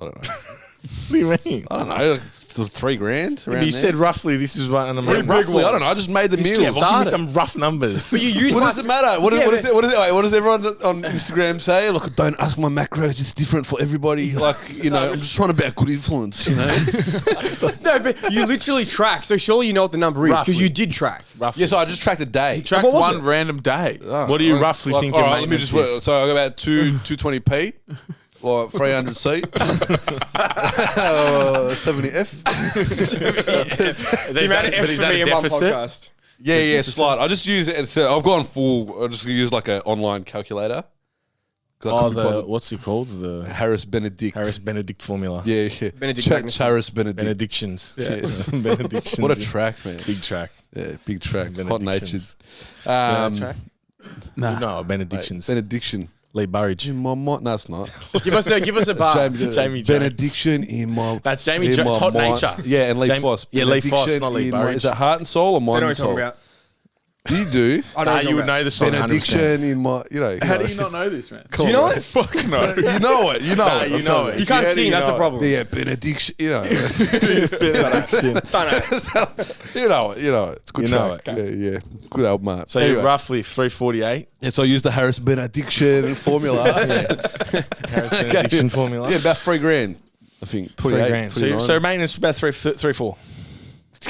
know. What do you mean? I don't know. Like $3,000. Around You there. said roughly this is what an amount. roughly. I don't know. I just made the meal. Yeah, well, give me some rough numbers. But you use What my does it matter? What does everyone on Instagram say? Look, don't ask my macros. It's different for everybody. Like, you know, I'm just trying to be a good influence, you know? No, but you literally track, so surely you know what the number is because Roughly. you did track. Roughly. Yeah, so I just tracked a day. Tracked What was one it? random day. What do you roughly think your all right, let me maintenance just is? So I got about 220p. or 300C, 70F. The amount of F's for me in one podcast. Yeah, slight. I just use it. I've gone full. I just use like an online calculator. What's it called? The Harris Benedict formula. Yeah. Benedict Harris Benedict. Benedictions. Yeah. Benedictions. What a track, man. Big track. Yeah, big track. Hot natured. Track? No, Benedictions. Benediction. Lee Burridge. In my mind. No, it's not. Give us a bar. Jamie Jones. Benediction in my. That's Jamie Jones. Hot mind. nature. Yeah, and Lee Foss. Yeah, Lee Foss, Benediction not Lee in my- Burridge. Is it heart and soul or mind Don't know and what you're soul? talking about. Do you do? I know what you're You would talking know the song. Benediction 100%. in my. How do you not know this, man? Do you know it? Fuck no. You know it. You know Nah, it. you I'm know telling it. You can't Yeah, sing, you that's know the problem. Yeah, benediction. You know. Don't know. You know it. It's a good You know track. Yeah. Good album, Mark. So you're roughly 348. Yeah, so I used the Harris Benediction formula. Harris Benediction formula. Yeah, about $3,000. I think 28, $3,000. So maintenance about 3-4.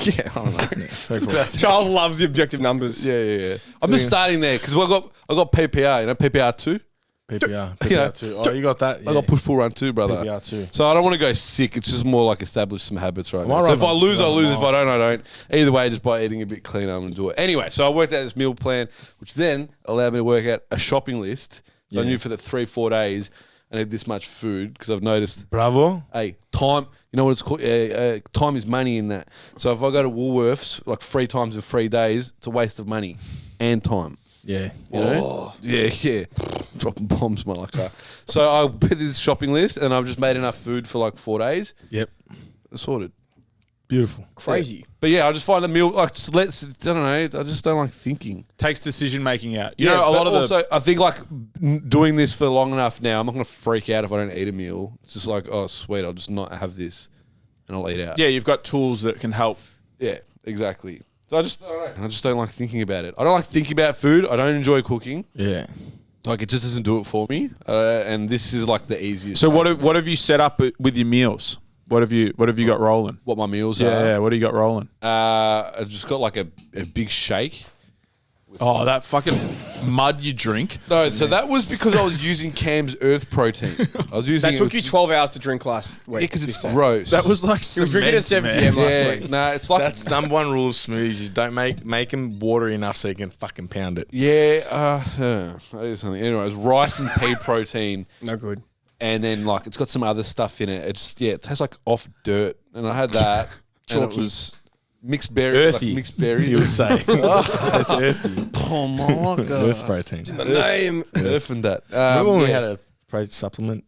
Yeah, I don't know. Charles loves the objective numbers. Yeah. I'm just starting there because I got PPR. You know, PPR 2. PPR 2. Oh, you got that? I got push pull run 2, brother. PPR 2. So I don't want to go sick. It's just more like establish some habits right now. Right, So if I right, lose, I right, lose. right. If I don't, I don't. Either way, just by eating a bit cleaner, I'm gonna do it. Anyway, so I worked out this meal plan, which then allowed me to work out a shopping list. So I knew for the 3-4 days I need this much food because I've noticed. Bravo. Hey, time. You know what it's called? Time is money in that. So if I go to Woolworths like 3 times in 3 days, it's a waste of money and time. Yeah. You know? Yeah. Dropping bombs, malaka. So I put this shopping list and I've just made enough food for like 4 days. Yep. Sorted. Beautiful. Crazy. But yeah, I just find the meal like I don't know. I just don't like thinking. Takes decision making out. You know, a lot of also, I think like doing this for long enough now, I'm not gonna freak out if I don't eat a meal. It's just like, oh sweet, I'll just not have this, and I'll eat out. yeah, you've got tools that can help. Yeah, exactly. So I just don't like thinking about it. I don't like thinking about food. I don't enjoy cooking. Yeah. Like it just doesn't do it for me. And this is like the easiest. So what have you set up with your meals? What have you got rolling? What my meals are? Yeah. What do you got rolling? I just got like a big shake. Oh, that fucking mud you drink. No, so that was because I was using Cam's Earth Protein. I was using That took you 12 hours to drink last week. Yeah, because it's This time. gross. That was like He was drinking at 7 p.m. last yeah. week. Nah, it's like That's number one rule of smoothies is don't make them watery enough so you can fucking pound it. yeah. That is something. Anyway, it's rice and pea protein, No good. and then like it's got some other stuff in it. It's it tastes like off dirt, and I had that, and it Chalky. was mixed berries. Earthy. Like mixed berries. You would say. That's earthy. Oh my god. Earth protein. The name. Earth and that. Remember when we yeah. had a protein supplement?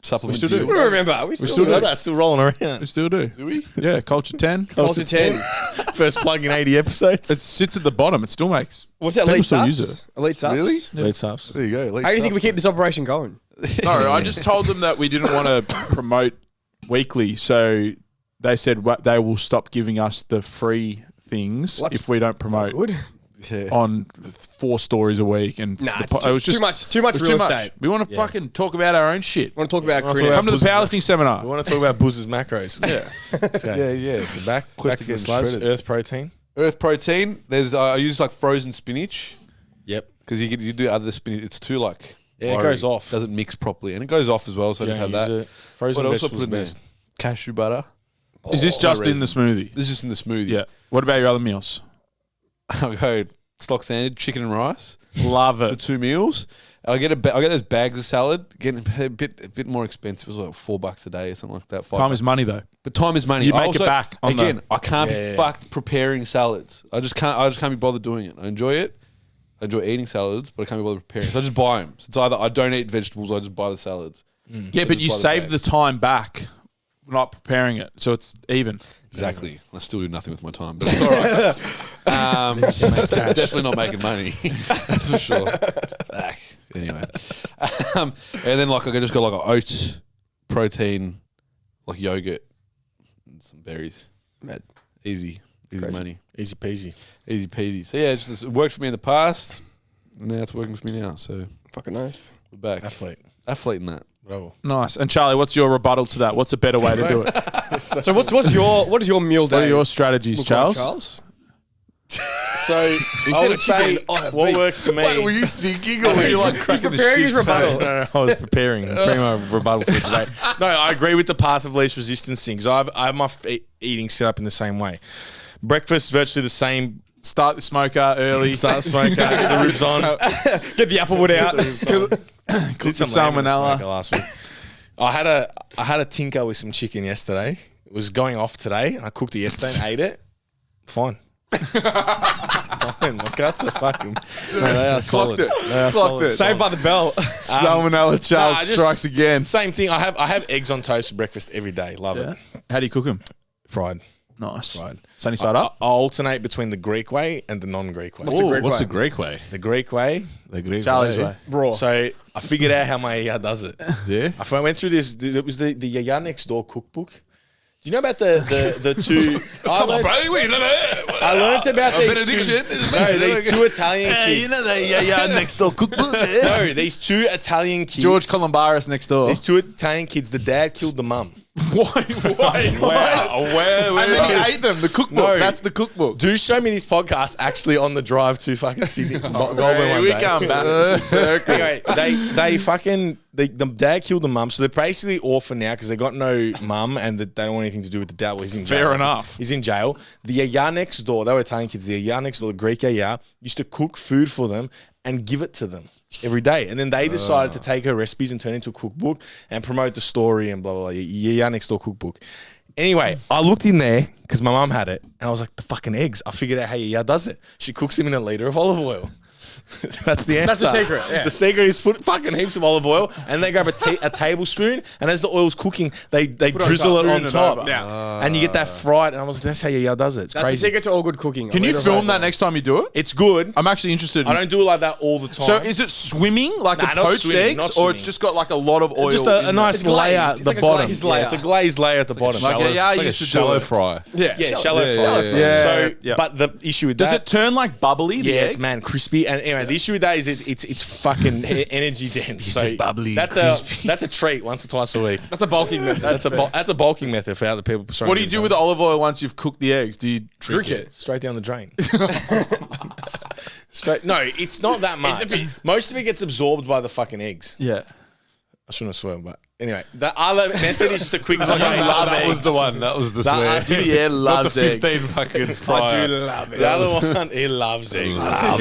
supplement. still do. deal. We remember. We still Still do. that's still rolling We around. still do. Do we? Yeah, Culture 10. Culture 10. First plug in 80 episodes. It sits at the bottom. It still makes. What's that? People Elite still subs? use it. Elite subs? Really? Late subs. There you go. How do you think we keep this operation going? No, I just told them that we didn't want to promote weekly, so they said they will stop giving us the free things What? if we don't promote Good. on 4 stories a week. And Nah, the it's it was just too much it was real too estate. We want to fucking talk about our own shit. Want to talk about Well, career? Come to the Buzz's- powerlifting seminar. We want to talk about Buzz's macros. Yeah. Yeah. So back Back to the sludge. Earth protein. Earth protein. There's I use like frozen spinach Yep. because you do other spinach. It's too like Yeah, it watery. goes off. Doesn't mix properly, and it goes off as well. So I just have that. Frozen What else I vegetables put in there? best. Cashew butter. Is this just in the smoothie? This is just in the smoothie. Yeah. What about your other meals? I'll go stock standard chicken and rice Love for it. 2 meals. I get those bags of salad. Getting a bit more expensive. It was like $4 a day or something like that. Time is money, though. But time is money. You I make it back on again. the- I can't Yeah. be fucked preparing salads. I just can't be bothered doing it. I enjoy it. I enjoy eating salads, but I can't be bothered preparing. So I just buy them. So it's either I don't eat vegetables or I just buy the salads. Yeah, but just you buy the save the bags. time back not preparing it, so it's even. Exactly. I still do nothing with my time, but it's all right. Definitely not making money. That's for sure. Fuck. Anyway, and then like I just got like an oats protein, like yogurt, and some berries. Mad. Easy money, Easy peasy. easy peasy. So yeah, it worked for me in the past, and now it's working for me now. So Fucking nice. we're back. Athlete in that. Bravo. Nice. And Charlie, what's your rebuttal to that? What's a better way to do it? So what is your meal day? What are your strategies, look like, Charles? So I would say what works for me. Wait, were you thinking or were you like cracking the preparing his shit? rebuttal. No, I was preparing my rebuttal for today. No, I agree with the path of least resistance thing. So I have my eating set up in the same way. Breakfast virtually the same. Start the smoker early. Start the smoker, get the ribs on. Get the applewood out. Cook the salmonella. Last week. I had a tinker with some chicken yesterday. It was going off today, and I cooked it yesterday and ate it. Fine. Fine. My guts are fucking. No, they are solid. It. They are Clocked solid. it. Saved by the bell. Salmonella Charles just- strikes again. Same thing. I have eggs on toast for breakfast every day. Love it. How do you cook them? Fried. Nice. Fried. Sunny side up. I alternate between the Greek way and the non-Greek way. What's the Greek way? The Greek way. The Greek Charlie's way. Raw. So I figured out how my yaya does it. Yeah. I went through this. It was the Yaya Next Door cookbook. Do you know about the two? I learned about these benediction. these two Italian kids. the next door cookbook. No, these two Italian kids. George Columbaris next door. These two Italian kids. The dad killed the mum. Why? Where? And then he ate them. The cookbook. No. That's the cookbook. Do show me this podcast actually on the drive to fucking Sydney. Goulburn Here one we day. come back. Anyway, the dad killed the mum, so they're basically orphan now because they got no mum and they don't want anything to do with the dad. Well, he's in jail. Fair enough. He's in jail. The Yaya next door, they were Italian kids. The Yaya next door, the Greek Yaya, used to cook food for them and give it to them every day. And then they decided to take her recipes and turn it into a cookbook and promote the story and blah, blah, blah. Yaya next door cookbook. Anyway, I looked in there because my mum had it and I was like, the fucking eggs. I figured out how Yaya does it. She cooks them in a litre of olive oil. That's the answer. That's the secret, yeah. The secret is put fucking heaps of olive oil and they grab a tablespoon and as the oil's cooking, they drizzle it on top. And you get that fried. And I was like, that's how Yaya does it. It's That's the crazy. secret to all good cooking. Can you film that next time you do it? It's good. I'm actually interested. I don't do it like that all the time. So is it swimming like Nah, a not poached swimming, eggs, not or swimming. it's just got like a lot of oil? just in a nice It's layer glazed. at It's the like a bottom. glazed layer. It's a glazed layer at the bottom. Like Shallow, yeah, I it's like used a to do shallow it. fry. Yeah, Shallow yeah, fry. yeah, yeah. So, Yeah. but the issue with Does that, it turn like bubbly? The yeah, egg? it's man crispy. And anyway, the issue with that is it's fucking energy dense. So bubbly, that's a treat once or twice a week. That's a bulking method. That's a bulking method for other people. What do you do with the olive oil once you've cooked the eggs? Do you Drink it. Straight down the drain. Straight. No, it's not that much. Most of it gets absorbed by the fucking eggs. Yeah. I shouldn't have sworn, but anyway, the other method is just a quick. That was the one. That was the swear. Didier loves Not the eggs. 15 fucking prior. love it. The other one, he loves eggs. Oh,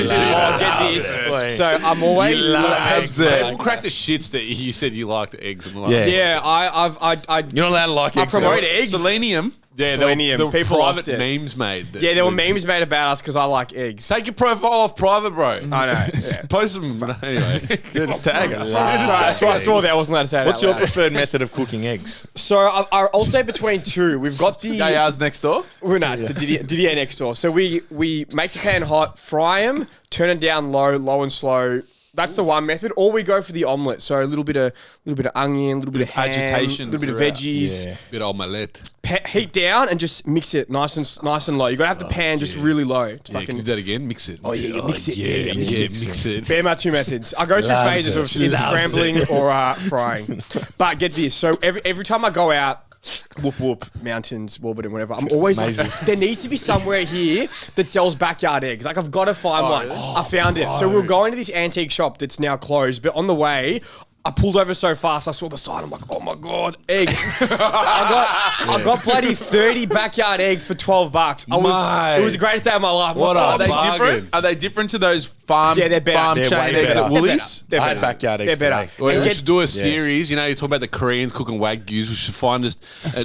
get this. So I'm always We'll crack the shits that you said you liked eggs and like. Yeah. Yeah, I You're not allowed to like I eggs. promote though. eggs. Selenium. Yeah, Selenium. there were People private lost it. memes made. Yeah, there were memes made about us because I like eggs. Take your profile off private, bro. I know. Yeah. Post them anyway. Just tag us. I swore that I wasn't allowed to say What's that your out loud. preferred method of cooking eggs? So I alternate between two. We've got the Yaya's next door. well, no, it's the Didier next door. So we make the pan hot, fry them, turn it down low and slow. That's the one method. Or we go for the omelette. So a little bit of onion, a little bit of ham, agitation a little bit of throughout. veggies. Yeah. Bit of omelette. Heat down and just mix it nice and low. You gotta have the pan just really low. It's Yeah, can fucking you do that again? Mix it. Oh, yeah, mix it. Yeah, mix it. They're my two methods. I go through Loves phases it. of either Loves scrambling or frying. But get this. So every time I go out, whoop, mountains, Warburton, whatever, I'm always like, there needs to be somewhere here that sells backyard eggs. Like, I've got to find one. really? I found it. So we were going to this antique shop that's now closed, but on the way, I pulled over so fast, I saw the sign. I'm like, oh my God, eggs. I got bloody 30 backyard eggs for $12. It was the greatest day of my life. What Are a they bargain. different? Are they different to those farm Yeah, they're better. farm They're chain way eggs better. at Woolies? They're I better. had backyard eggs They're better. today. Well, And we get- should do a series. You know, you talk about the Koreans cooking wagyus. We should find just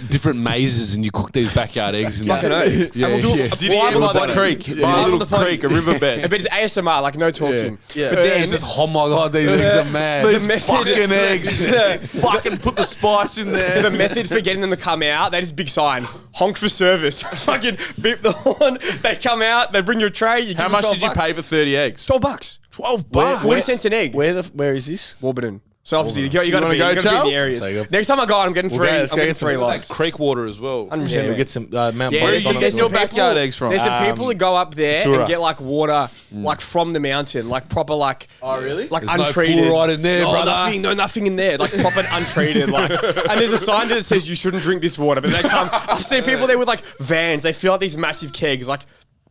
different mazes and you cook these backyard eggs. And Fucking oath. Yeah, And we'll do yeah. a Didier live on by the the bottom. creek. Yeah. By a Live on little the phone. creek, a riverbed. But it's ASMR, like no talking. Yeah. But Yeah, then it's just, oh my God, these eggs are mad. These method- fucking eggs. Fucking put the spice in there. the method for getting them to come out, that is a big sign. Honk for service. Fucking beep the horn. They come out, they bring you a tray. You give How them much 12 did you bucks. pay for 30 eggs? $12. 12 40 cents an egg. Where is this? Warburton. So obviously you got to wanna be, go, you gotta be in Charles? the areas. So you go- Next time I go out, I'm getting three. let's I'm go getting get some three of lots. Creek water as well. 100%. Yeah, we get some Mount Yeah, Where there's do you some- get your people- backyard eggs from? There's some people that go up there Tatura. and get like water, like from the mountain, like proper, like really? like There's no untreated. fluoride in there, no, brother. nothing in there, like proper untreated. Like, and there's a sign that says you shouldn't drink this water, but they come. I've seen people there with like vans. They fill out these massive kegs, like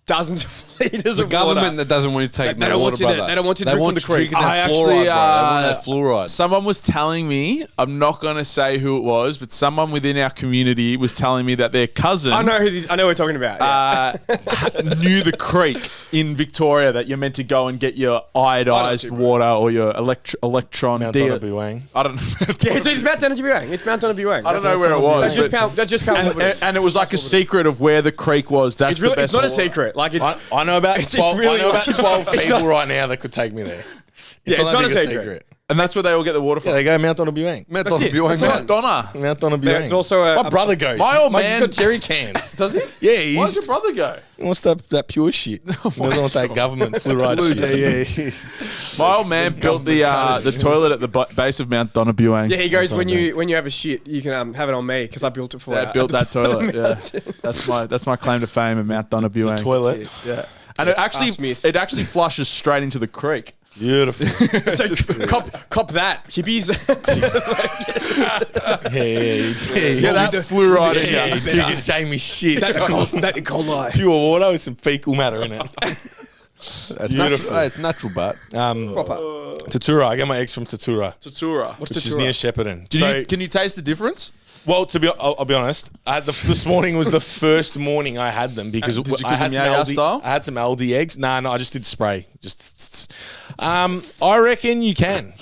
dozens of liters The of government water. that doesn't want you to take They no don't water, want you to- brother. they don't want you to drink from the creek. That I fluoride, actually, bro. They want that fluoride. Someone was telling me, I'm not going to say who it was, but someone within our community was telling me that their cousin I know what we're talking about. Yeah. knew the creek in Victoria that you're meant to go and get your iodized water or your electron. Mount Donna Buang. I don't know. Yeah, it's Mount Donna Buang. It's Mount Donna Buang. I don't know where it was. That's just Pound. And it was like a secret of where the creek was. That's It's really, the it's best not a water. secret. Like it's, I know about 12, really I know about like- 12 it's people not- right now that could take me there. it's not that a big secret. And that's where they all get the water from. Yeah, they go Mount Donna Buang. Mount That's Donna it. Buang, That's man. right. Donna. Mount Donna Buang. It's also my brother goes. My old Mate, man- he's got jerry cans. Does he? Yeah, he's Why does your brother go? He wants that pure shit. He doesn't want that government fluoride shit. My old man built the toilet at the base of Mount Donna Buang. Yeah, he goes when you have a shit, you can have it on me because I built it for you. I built that toilet. Yeah, that's my claim to fame at Mount Donna Buang. Toilet. Yeah, and it Smith. actually flushes straight into the creek. Beautiful. So cop that hippies. Yeah, that fluoride in Yeah, you. drinking Jamie shit. that Nicole lie. Pure water with some fecal matter in it. That's Beautiful. natural. Hey, it's natural, but Proper. Tatura. I get my eggs from Tatura, Tatura. What's which is Tatura? near Shepparton. Can you taste the difference? Well, I'll be honest. This morning was the first morning I had them because Did you I cook had them some Yaya Aldi. style? I had some Aldi eggs. No, I just did spray. I reckon you can.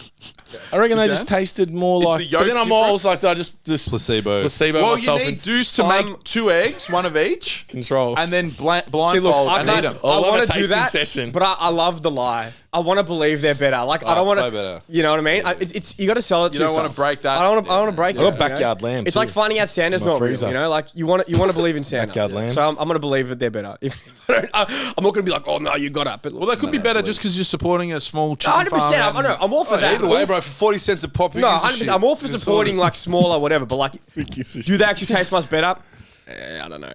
I reckon they just tasted more Is like. the yolk But then I'm different? always like, I just placebo. Well, myself you need and Deuce to make 2 eggs, one of each, control. and then See, blindfold look, I and eat can't. them. I love a want to do tasting that, session. but I love the lie. I want to believe they're better. Like I don't want way better. to. You know what I mean? It's you got to sell it to You don't yourself. want to break that. I don't want to break it. I got you backyard know? lamb It's too. like finding out Santa's My not freezer. real. You know, like you want to believe in Santa. Backyard lamb. So I'm going to believe that they're better. If I don't, I'm not going to be like, oh no, you got it. But Well, that could be better just because you're supporting a small chicken 100%. farm. I know. I'm all for that. either way, bro, for 40 cents a pop, No, 100%. I'm all for supporting like smaller, whatever. But like, do they actually taste much better? I don't know.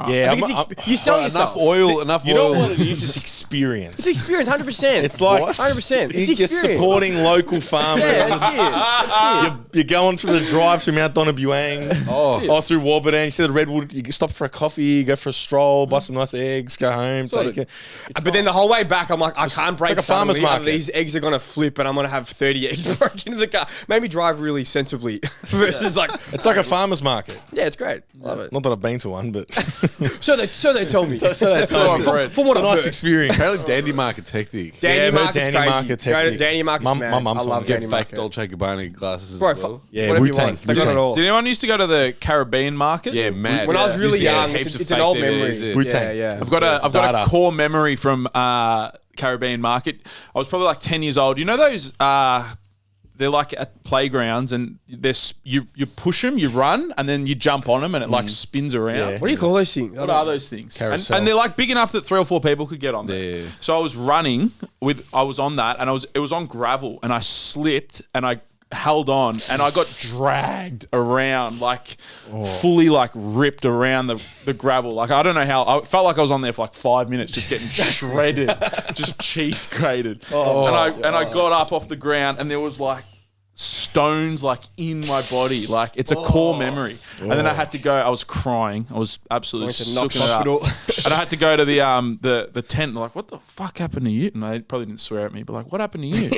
Yeah, I think you sell yourself. enough You know oil. what it is? It's experience. It's experience, 100%. It's like 100%. It's You're just experience. supporting local farmers. Yeah, that's it. That's it. You're going through the drive through Mount Donna Buang, Oh. or through Warburton. You see the Redwood. You stop for a coffee, go for a stroll, buy some nice eggs, go home, take it. But then the whole way back, I'm like, I can't break like a farmer's suddenly. market. These eggs are going to flip and I'm going to have 30 eggs broken into the car. Maybe drive really sensibly versus like... It's like a farmer's market. Yeah, it's great. Love it. Not that I've been to one, but So they tell me. so that's all I've read. From what it's a I've nice heard. experience. Apparently, Dandy Market's hectic. Danny Yeah, I've heard Market's Danny crazy. Market's Go to hectic. Danny Market's My mad. mum's I love one. Danny Get fake Market. Dolce Gabbana glasses Bro, as well. Yeah, whatever you Wu-Tang. want. They've done it Wu-Tang. all. Did anyone used to go to the Caribbean market? Yeah, mad. When I was really Yeah, young, heaps of it's an fake old DVDs memory. there. Yeah, Wu-Tang. yeah. I've got a Starter. core memory from Caribbean market. I was probably like 10 years old. You know those they're like at playgrounds and you push them, you run, and then you jump on them and it like spins around. Yeah. What do you call those things? What are those things? Carousel. And they're like big enough that 3 or 4 people could get on there. Yeah. So I was running I was on that and it was on gravel and I slipped and I held on and I got dragged around like fully like ripped around the gravel. Like I don't know how, I felt like I was on there for like 5 minutes just getting shredded, just cheese grated. And I got up off the ground and there was like stones like in my body. Like it's a core memory. And then I had to go, I was crying. I was absolutely Went to Knox sooking it up. Hospital. And I had to go to the tent and like, what the fuck happened to you? And they probably didn't swear at me, but like, what happened to you?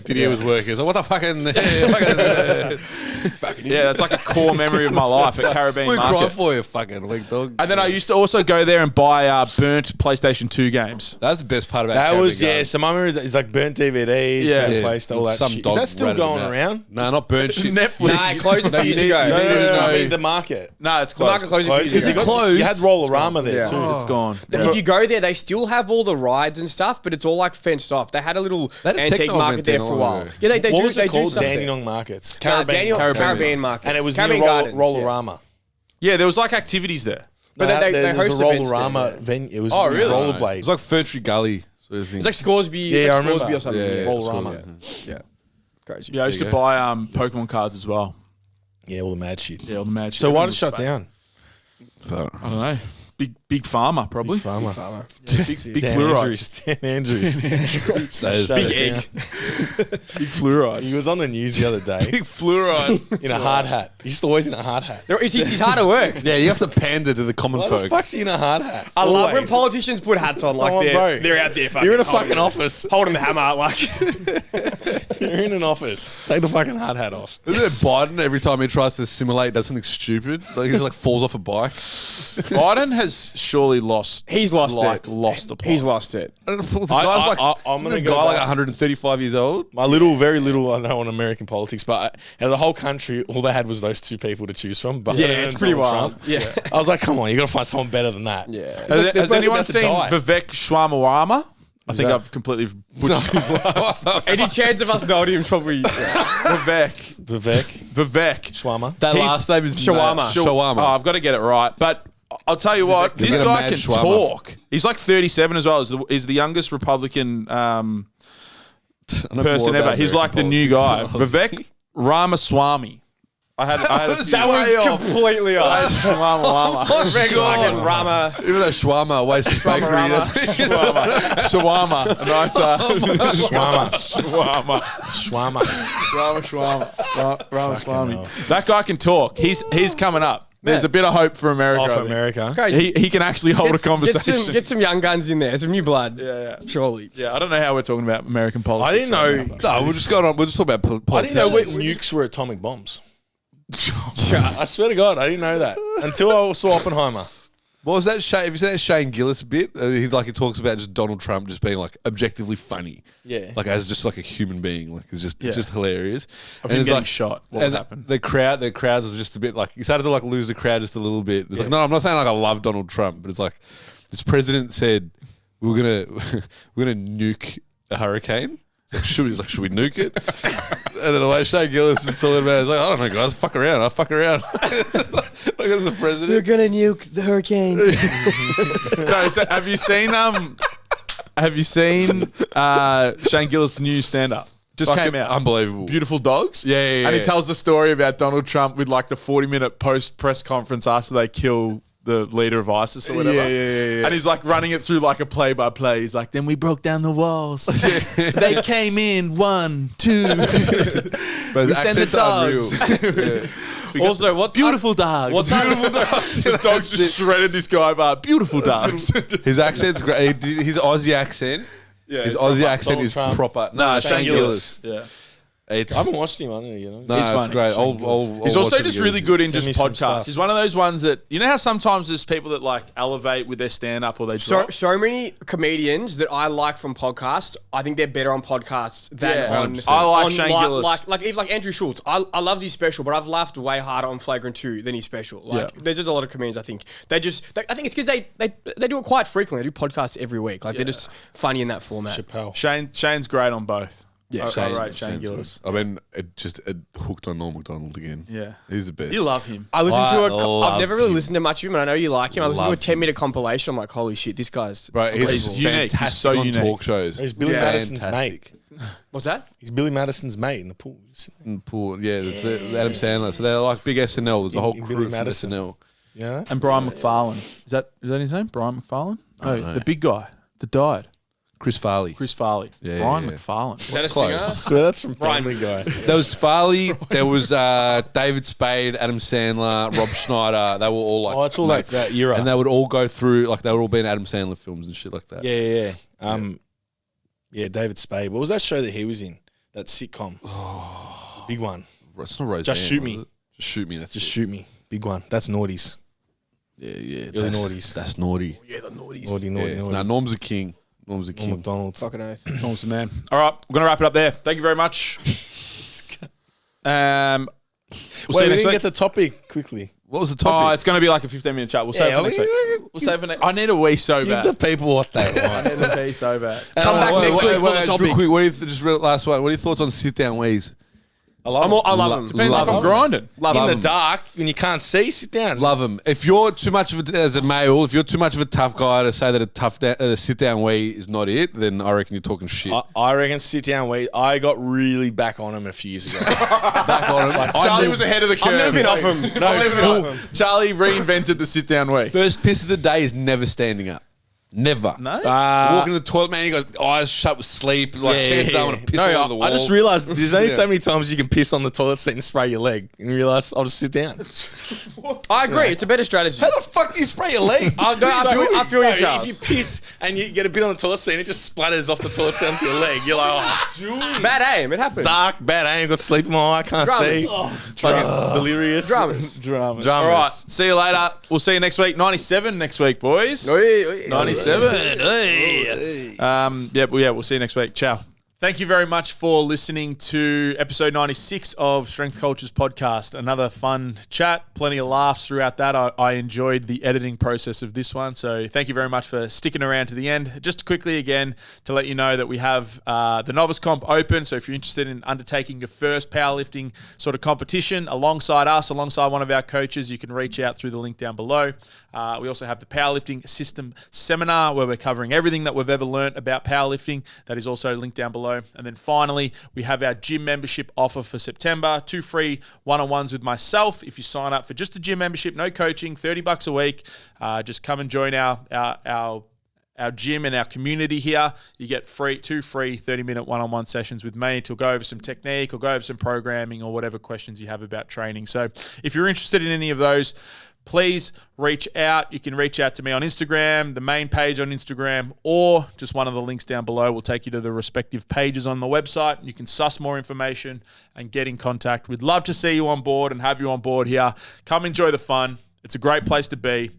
Didier was working. So what the fucking... Yeah, that's like a core memory of my life at Caribbean We cry Market. for you, fucking weak dog. And then I used to also go there and buy burnt PlayStation 2 games. That's the best part about That Caribbean was, yeah, Garden. so my memory is like burnt DVDs, Yeah. burnt Yeah. placed, all that Some shit. Is dog that still ratted going them out. around? No, not burnt shit. Netflix. Nah, it closed a few You years need- ago. you need to know. I mean the market. No, it's The closed. market closed a few Because years you ago. got you had Rollerama there Yeah. too. It's gone. If you go there, they still have all the rides and stuff, but it's all like fenced off. They had a little They had a antique techno market event there there for a not long while. ago. Yeah, they What do. was They it do called? stuff there. Dandenong Markets. Caribbean Market. And it was Caribbean near Gardens, yeah. Rollerama. Yeah, there was like activities there. But they There was host a events there, Rollerama yeah. venue. It was Oh, really? It rollerblade. was like Ferntree Gully sort of thing. It's like Scoresby. Yeah, It's I like remember. Scoresby or something. Yeah, Yeah, Rollerama. yeah. Crazy. Yeah, I used There to you go. buy Pokemon cards as well. Yeah, all the mad shit. Yeah, all the mad shit. So why Everything did it shut was down? I don't know. Big Pharma, probably. Farmer. Yeah, big Dan fluoride. Dan Andrews. Big egg. Big fluoride. He was on the news the other day Big fluoride. in a hard hat. He's always in a hard hat. He's hard to work. Yeah, you have to pander to the common Why the folk. fuck's he in a hard hat? I love when Always. politicians put hats on like Come on, bro. they're out there. You're in a holding fucking office. holding the hammer. Like You're in an office. Take the fucking hard hat off. Isn't it Biden every time he tries to simulate does something stupid? Like he just like falls off a bike. Biden has surely lost. he's lost like, it. Lost the plot. He's lost it. The guy's I'm isn't gonna the go guy like back. 135 years old. My very little I know on American politics, but out of the whole country, all they had was those two people to choose from. Biden Yeah, and it's pretty Donald wild. Trump. Yeah. I was like, come on, you got to find someone better than that. Yeah. Has anyone about to seen die. Vivek Shwamarama? I think that? I've completely butchered his last. Any chance of us knowing him? Probably. Vivek. Vivek Shwama. That He's- last name is Shawarma. Shawarma. Oh, I've got to get it right. But I'll tell you what, Vivek. this Get a guy mad can shawarma. talk. He's like 37 as well. He's the youngest Republican person ever. He's like the new guy. Vivek Ramaswamy. I had a few. That was completely off. Shwama. Fucking Rama. Even though shawarma wastes bakery. Rama. Shawarma. A nice Shawarma. shawarma. Shawarma. Ramaswamy. That guy can talk. He's coming up. There's a bit of hope for America. Oh, I for think. America. He can actually hold a conversation. Get some young guns in there. Some new blood. yeah. Surely. Yeah, I don't know how we're talking about American politics. I didn't know. No, we're just going on. We're just talking about I didn't know politics. nukes were atomic bombs. I swear to God, I didn't know that until I saw Oppenheimer. What was that? Have you seen that Shane Gillis bit? He talks about just Donald Trump just being like objectively funny. Yeah. Like as just like a human being. Like it's just hilarious. Of him getting shot. What would happen? The crowds is just a bit like he started to like lose the crowd just a little bit. It's like, no, I'm not saying like I love Donald Trump, but it's like this president said we're gonna nuke a hurricane. Should we nuke it? And then the way Shane Gillis is talking about it, it's like, I don't know, guys, fuck around. I'll fuck around. Look at the president. We're gonna nuke the hurricane. No, so have you seen Shane Gillis' new stand-up? Just Fucking came out. unbelievable. Beautiful Dogs. Yeah. And he tells the story about Donald Trump with like the 40-minute post-press conference after they kill the leader of ISIS or whatever. Yeah. And he's like running it through like a play-by-play. He's like, then we broke down the walls. They came in 1, 2. But We send the dogs. Also, what's Beautiful dogs. What's beautiful dogs? The dogs just shredded this guy apart. Beautiful dogs. His accent's great. His Aussie accent. Yeah, His it's Aussie proper. accent Donald is Trump. proper. Nah, Shane Gillis. Yeah. It's I haven't watched him. I don't know. no, He's it's funny. great. Shane Gillis. He's also just really good in Send me just some podcasts. stuff. He's one of those ones that, you know how sometimes there's people that like elevate with their stand-up or they drop? so many comedians that I like from podcasts. I think they're better on podcasts than Yeah, on. 100%. I like on Shane Gillis. Like even like Andrew Schultz. I loved his special, but I've laughed way harder on Flagrant 2 than his special. Like Yeah. there's just a lot of comedians. I think I think it's because they do it quite frequently. They do podcasts every week. Like they're just funny in that format. Chappelle. Shane's great on both. Yeah, I Shane's- rate Shane Gillis. I mean, it hooked on Norm Macdonald again. Yeah. He's the best. You love him. I listened I to love I've never really him. listened to much of him, and I know you like him. I listened to a Love 10-minute compilation. I'm like, holy shit, this guy's Right, he's unbelievable. unique. He's fantastic so on unique. talk shows. He's Billy Madison's Fantastic. mate. What's that? He's Billy Madison's mate in the pool. In the pool, yeah, there's Adam Sandler. So they're like big SNL. There's a whole In crew Billy from Madison. SNL. You know that? And Brian McFarlane. Is that his name? Brian McFarlane? No, know. the big guy that died. Chris Farley. Chris Farley. Yeah, Brian yeah. McFarlane. Is that a Close. singer? I swear that's from Brian. Family Guy. There was Farley. There was David Spade, Adam Sandler, Rob Schneider. They were all like, Oh, it's all like that era. and they would all go through like they would all be in Adam Sandler films and shit like that. Yeah. David Spade. What was that show that he was in? That sitcom. Big one. It's not Roseanne. Just Shoot was Me. it? Just shoot me. That's Just it. shoot me. Big one. That's naughties. Yeah. Early That's, noughties. That's naughty. Yeah, the naughties. Naughty. Yeah. Nah, Norm's a king. Norm's a Norm king. McDonald. Fucking oath. Awesome, man. All right, we're going to wrap it up there. Thank you very much. We'll see Wait, you we next didn't week. get the topic quickly. What was the Oh, topic? it's going to be like a 15-minute chat. We'll save it for next week. We'll save it for next. I need a wee so Give bad. the people what they I want. need a wee so bad. Come back next week for the just topic. real quick, last one. What are your thoughts on sit down wheeze? I love them. I love them. Depends Love if I'm them. grinding. Love In them. the dark, when you can't see, sit down. Love them. If you're too much of as a male, if you're too much of a tough guy to say that a sit down wee is not it, then I reckon you're talking shit. I reckon sit down weight. I got really back on him a few years ago. Back on him. Charlie was ahead of the curve. I've never been off him. Charlie reinvented the sit down week. First piss of the day is never standing up. Never. No? Walking to the toilet, man, you got eyes shut with sleep. Like, chances are I'm going to piss all over the wall. I just realised there's only so many times you can piss on the toilet seat and spray your leg. And you realise I'll just sit down. I agree. It's a better strategy. How the fuck do you spray your leg? I feel you, Charles. If you piss and you get a bit on the toilet seat and it just splatters off the toilet seat onto your leg, you're like, oh, Bad aim. It happens. dark, bad aim, got sleep in my eye, can't Dramas. see. Fucking delirious. Dramas. All right. See you later. We'll see you next week. 97 next week, boys. 97. We'll see you next week. Ciao. Thank you very much for listening to episode 96 of Strength Cultures Podcast. Another fun chat, plenty of laughs throughout that. I enjoyed the editing process of this one. So thank you very much for sticking around to the end. Just quickly again to let you know that we have the Novice Comp open. So if you're interested in undertaking your first powerlifting sort of competition alongside us, alongside one of our coaches, you can reach out through the link down below. We also have the Powerlifting System Seminar where we're covering everything that we've ever learnt about powerlifting. That is also linked down below. And then finally, we have our gym membership offer for September. 2 free one-on-ones with myself. If you sign up for just the gym membership, no coaching, $30 a week, just come and join our gym and our community here. You get 2 free 30-minute one-on-one sessions with me to go over some technique or go over some programming or whatever questions you have about training. So if you're interested in any of those, please reach out. You can reach out to me on Instagram, the main page on Instagram, or just one of the links down below will take you to the respective pages on the website. You can suss more information and get in contact. We'd love to see you on board and have you on board here. Come enjoy the fun. It's a great place to be.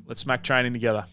Let's smack training together.